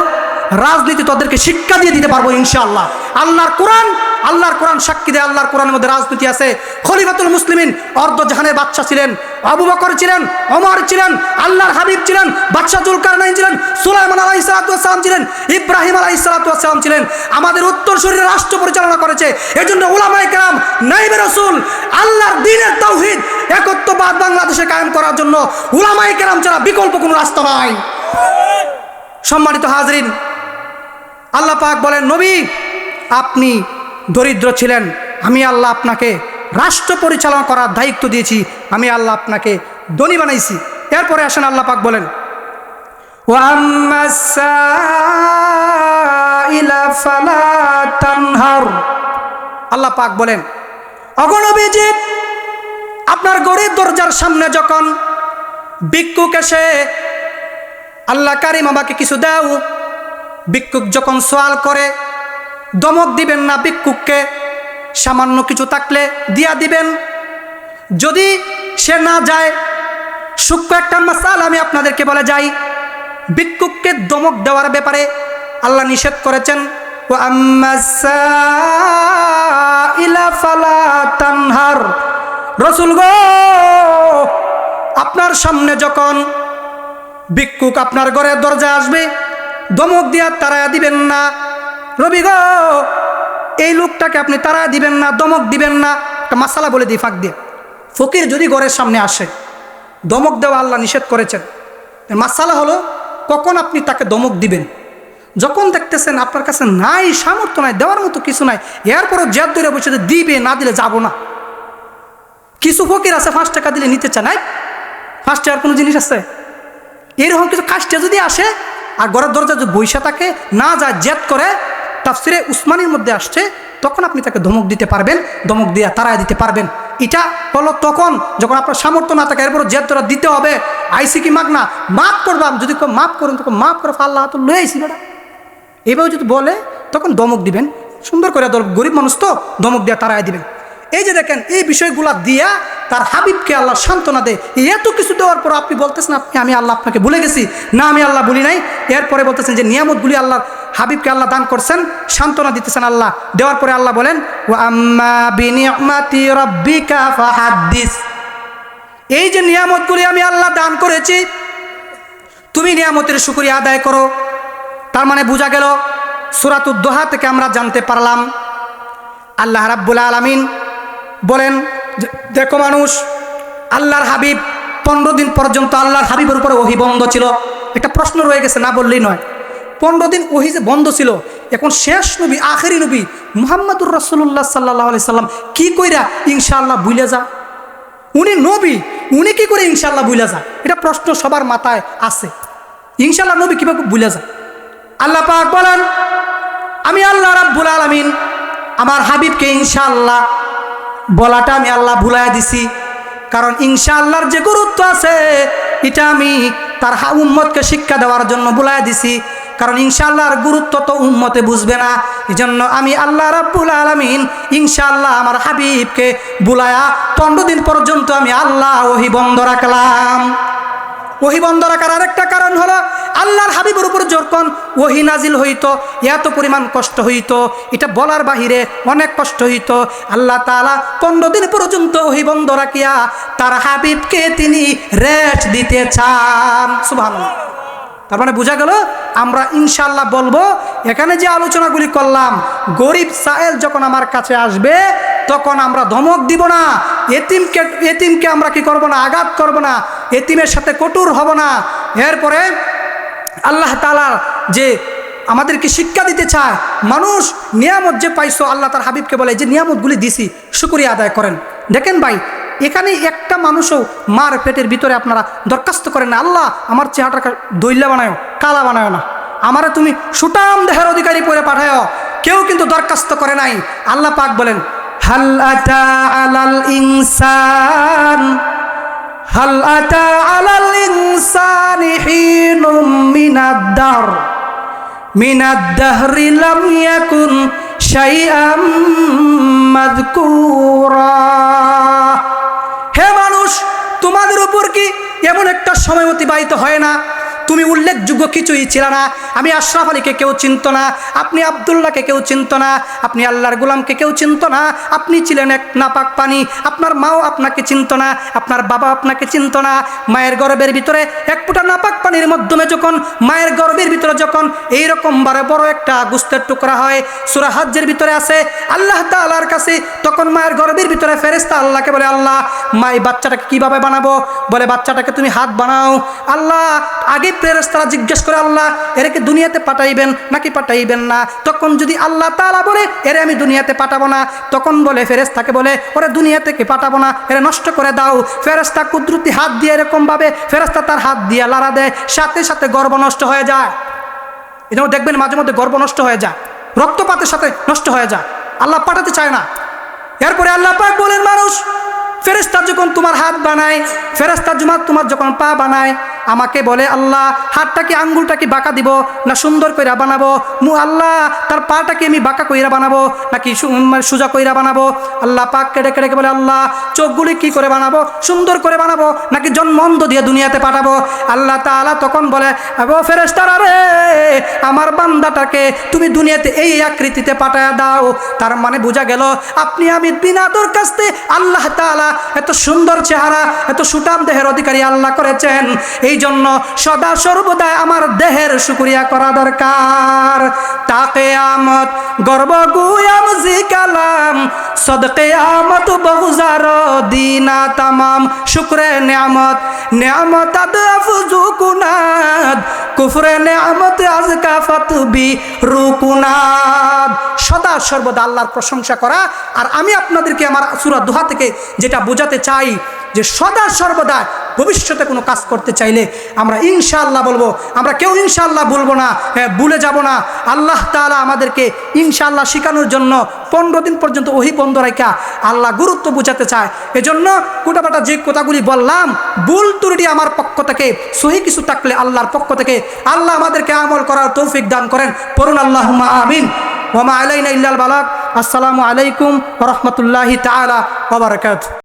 রাজনীতি তাদেরকে শিক্ষা দিয়ে দিতে পারবো ইনশাআল্লাহ। আল্লাহর কোরআন সাক্ষী দেয়, আল্লাহর কোরআনের মধ্যে রাজনীতি আছে। খলিফাতুল মুসলিমিন অর্ধ জাহানের বাদশা ছিলেন, আবু বকর ছিলেন, ওমর ছিলেন, আল্লাহর হাবিব ছিলেন, বাদশা জুলকারনাইন ছিলেন, সুলাইমান আলাইহিস সালাম ছিলেন, ইব্রাহিম আলাইহিস সালাম ছিলেন। আমাদের উত্তরসূরিরা রাষ্ট্র পরিচালনা করেছে। এজন্য উলামায়ে কেরাম, নাইবে রাসূল, আল্লাহর দ্বীনের তাওহীদ একত্ববাদ বাংলাদেশে কায়েম করার জন্য উলামায়ে কেরাম ছাড়া বিকল্প কোনো রাস্তা নাই। সম্মানিত হাজরিন, আল্লাহ পাক বলেন নবী আপনি দরিদ্র ছিলেন, আমি আল্লাহ আপনাকে রাষ্ট্র পরিচালনা করার দায়িত্ব দিয়েছি, আমি আল্লাহ আপনাকে ধনী বানাইছি। এরপরে আসেন আল্লাহ পাক বলেন ওয়াম্মাস সাইলা ফালা তানহার। আল্লাহ পাক বলেন ওগো নবীজি আপনার ঘরের দরজার সামনে যখন ভিক্ষুক এসে আল্লাহ কারিম আমাকে কিছু দাও, ভিক্ষুক যখন সওয়াল করে দমক দিবেন না, ভিক্ষুককে সামান্য কিছু থাকলে দিয়া দিবেন। যদি সে না যায়, সূক্ষ্ম একটা মাসালা আমি আপনাদেরকে বলে যাই, ভিক্ষুককে দমক দেওয়ার ব্যাপারে আল্লাহ নিষেধ করেছেন ওয়া আম্মাস সাইলা ফালা তানহার। রাসূল গো আপনার সামনে যখন ভিক্ষুক আপনার ঘরের দরজায় আসবে, দমক দিয়া তাড়ায়া দিবেন না। রবি গো এই লোকটাকে আপনি তাড়ায়া দিবেন না, দমক দিবেন না। একটা মাসালা বলে দিই ফাঁক দিয়ে, ফকির যদি ঘরের সামনে আসে, দমক দেওয়া আল্লাহ নিষেধ করেছেন। মাসালা হলো কখন আপনি তাকে দমক দিবেন, যখন দেখতেছেন আপনার কাছে নাই, সামর্থ্য নাই, দেওয়ার মতো কিছু নাই, এরপরও জেদ ধরে বসে দিবে, না দিলে যাব না। কিছু ফকির আছে 5 টাকা দিলে নিতে চায়, নাই 5 টাকার কোনো জিনিস আছে? এরকম কিছু কাজটা যদি আসে আর ঘরের দরজা যদি বৈশা থাকে, না যায়, জেদ করে, তাফসিরে উসমানির মধ্যে আসছে, তখন আপনি তাকে ধমক দিতে পারবেন, ধমক দিয়ে তাড়ায় দিতে পারবেন। এটা হলো তখন যখন আপনার সামর্থ্য না থাকে, এরপর জেদ ধরা দিতে হবে। আইসি কি মাগ না, মাফ করবাম, যদি মাফ করেন তখন মাফ করে আল্লাহ তো লয়ে আইসি বেটা, এইভাবে যদি বলে তখন ধমক দিবেন সুন্দর করে। গরিব মানুষ তো ধমক দিয়ে তাড়ায় দিবেন। এই যে দেখেন এই বিষয়গুলা দিয়া তার হাবিবকে আল্লাহ সান্ত্বনা দেয়। এত কিছু দেওয়ার পর আপনি বলতেছেন আমি আল্লাহ আপনাকে ভুলে গেছি, না আমি আল্লাহ বলি নাই। এরপরে বলতেছেন যে নিয়ামতগুলি আল্লাহ হাবিবকে আল্লাহ দান করছেন, সান্ত্বনা দিতেছেন আল্লাহ। দেওয়ার পরে আল্লাহ বলেন ওয়া আম্মা বিনিআমাতি রাব্বিকা ফাহাদ্দিস। এই যে নিয়ামতগুলি আমি আল্লাহ দান করেছি, তুমি নিয়ামতের শুকরিয়া আদায় করো। তার মানে বোঝা গেল সূরাতুদ দোহা থেকে আমরা জানতে পারলাম আল্লাহ রাব্বুল আলামিন বলেন, দেখো মানুষ, আল্লাহর হাবিব 15 দিন পর্যন্ত আল্লাহর হাবিবের উপরে ওহী বন্ধ ছিল। একটা প্রশ্ন রয়ে গেছে, না বললেই নয়। 15 দিন ওহী যে বন্ধ ছিল, এখন শেষ নবী, আখেরি নবী মুহাম্মদুর রাসূলুল্লাহ সাল্লাল্লাহু আলাইহি সাল্লাম কি কইরা ইনশাআল্লাহ ভুলে যা? উনি নবী, উনি কি করে ইনশাআল্লাহ ভুলে যা? এটা প্রশ্ন সবার মাথায় আছে। ইনশাআল্লাহ নবী কিভাবে ভুলে যা? আল্লাহ পাক বলেন, আমি আল্লাহ রাব্বুল আলামিন আমার হাবিবকে ইনশাআল্লাহ বলাটা আমি আল্লাহ ভুলাইয়া দিছি। কারণ ইনশাআল্লাহর যে গুরুত্ব আছে এটা আমি তার উম্মতকে শিক্ষা দেওয়ার জন্য ভুলাইয়া দিছি। কারণ ইনশাআল্লাহর গুরুত্ব তো উম্মতে বুঝবে না, এজন্য আমি আল্লাহ রাব্বুল আলামিন ইনশাআল্লাহ আমার হাবিবকে বুলায়া 15 দিন পর্যন্ত আমি আল্লাহ ওহী বন্ধ রাখলাম। ওহী বন্ধ রাখার আরেকটা কারণ হলো আল্লাহর হাবিবের উপর যখন ওহী নাজিল হইতো এত পরিমাণ কষ্ট হইতো, এটা বলার বাহিরে অনেক কষ্ট হইতো। আল্লাহ তাআলা 15 দিন পর্যন্ত ওহী বন্ধ রাখিয়া তার হাবিবকে তিনি রেস্ট দিতে চান। সুবহানাল্লাহ। তার মানে বোঝা গেল আমরা ইনশাআল্লাহ বলবো। এখানে যে আলোচনাগুলি করলাম, গরিব সায়েল যখন আমার কাছে আসবে তখন আমরা ধমক দিব না, এতিমকে আমরা কি করব না, আঘাত করব না, এতিমের সাথে কঠোর হব না। এরপরে আল্লাহ তাআলা যে আমাদেরকে শিক্ষা দিতে চায়, মানুষ নিয়ামত যে পাইছো, আল্লাহ তার হাবিবকে বলে যে নিয়ামতগুলি দিছি শুকরিয়া আদায় করেন। দেখেন ভাই, এখানে একটা মানুষও মার পেটের ভিতরে আপনারা দরখাস্ত করেন না, আল্লাহ আমার চেহারাটাকে দৈল্যা বানায়ো, কালা বানায়ো না, আমারে তুমি সুটাম দেহের অধিকারী করে পাঠায়ো। কেউ কিন্তু দরখাস্ত করে নাই। আল্লাহ পাক বলেন, হাল আতা আলাল ইনসান হাল আতা আলাল ইনসানি হিনুম মিনাদ দাহরি লাম ইয়াকুন শাইআম মাযকুরা। হে মানুষ, তোমাদের উপর কি এমন একটা সময় অতিবাহিত হয় না তুমি উল্লেখযোগ্য কিছুই ছিল না? আমি আশরাফ আলীকে কেউ চিনত না, আপনি আব্দুল্লাহকে কেউ চিনত না, আপনি আল্লাহর গোলামকে কেউ চিনত না, আপনি ছিলেন এক নাপাক পানি, আপনার মাও আপনাকে চিনত না, আপনার বাবা আপনাকে চিনত না। মায়ের গর্ভের ভিতরে এক ফোঁটা নাপাক পানির মাধ্যমে যখন মায়ের গর্ভের ভিতরে যখন এইরকম বড় একটা গোস্তের টুকরা হয়, সূরা হজ্জের ভিতরে আছে, আল্লাহ তাআলার কাছে তখন মায়ের গর্ভের ভিতরে ফেরেশতা আল্লাহকে বলে, আল্লাহ মাই বাচ্চাটাকে কিভাবে বানাবো? বলে বাচ্চাটাকে তুমি হাত বানাও। আল্লাহ আগে ফেরেশতারা জিজ্ঞেস করে, আল্লাহ এরকে দুনিয়াতে পাঠাইবেন নাকি পাঠাইবেন না? তখন যদি আল্লাহ তাআলা বলে এরে আমি দুনিয়াতে পাঠাবো না, তখন বলে ফেরেশতাকে বলে ওরে দুনিয়া থেকে পাঠাবো না, এরে নষ্ট করে দাও। ফেরেশতা কুদরতি হাত দিয়ে এরকম ভাবে ফেরেশতা তার হাত দিয়ে লাড়া দেয়, সাথে সাথে গর্ভ নষ্ট হয়ে যায়। এই জন্য দেখবেন মাঝে মধ্যে গর্ভ নষ্ট হয়ে যায়, রক্তপাতের সাথে নষ্ট হয়ে যায়, আল্লাহ পাঠাতে চায় না। এরপরে আল্লাহ পাক বলেন, মানুষ ফেরেশতা যখন তোমার হাত বানায়, ফেরেশতা তোমার যখন পা বানায়, আমাকে বলে আল্লাহ হাতটা কি আঙ্গুলটা কি বাঁকা দিব না সুন্দর কইরা বানাবো? আল্লাহ তার পাটা কি আমি বাঁকা কইরা বানাবো নাকি সোজা কইরা বানাবো? আল্লাহ পাক কেটে কেটে বলে, আল্লাহ চোখগুলি কি করে বানাবো, সুন্দর করে বানাবো নাকি জন্মন্ধ দিয়ে দুনিয়াতে পাঠাবো? আল্লাহ তাআলা তখন বলে, ও ফেরেশতারা রে, আমার বান্দাটাকে তুমি দুনিয়াতে এই আকৃতিতে পাঠায়া দাও। তার মানে বোঝা গেল আপনি আমি বিনা দরখাস্তে আল্লাহ তাআলা এত সুন্দর চেহারা, এত সুঠাম দেহের অধিকারী আল্লাহ করেছেন। এই জন্য সদা সর্বদা আমার দেহের শুকরিয়া করা দরকার। তা কিয়ামত গর্ব গুয়াম জিকালাম সদকে আমত বহুজার দিনা তামাম শুকরে নিয়ামত নিয়ামত আদফুজু কুনাদ কুফরে নিয়ামত আজকা ফাতবি রুকুনাদ। সদা সর্বদা আল্লাহর প্রশংসা করা। আর আমি আপনাদেরকে আমার সূরা দোহা থেকে যেটা বোঝাতে চাই যে সদা সর্বদা ভবিষ্যতে কোনো কাজ করতে চাইলে আমরা ইনশাআল্লাহ বলবো, আমরা কেউ ইনশাআল্লাহ বলবো না, ভুলে যাব না। আল্লাহ তাআলা আমাদেরকে ইনশাআল্লাহ শেখানোর জন্য 15 দিন পর্যন্ত ওহী বন্ধ রাখা আল্লাহ গুরুত্ব বোঝাতে চায়। এজন্য কোটাবাটা যে কথাগুলি বললাম, ভুল ত্রুটি আমার পক্ষ থেকে, সহি কিছু থাকলে আল্লাহর পক্ষ থেকে। আল্লাহ আমাদেরকে আমল করার তৌফিক দান করেন, পড়ুন আল্লাহুম্মা আমিন। ওয়া মা আলাইনা ইল্লাল বালাগ। আসসালামু আলাইকুম ওয়া রাহমাতুল্লাহি তাআলা ওয়া বারাকাতুহু।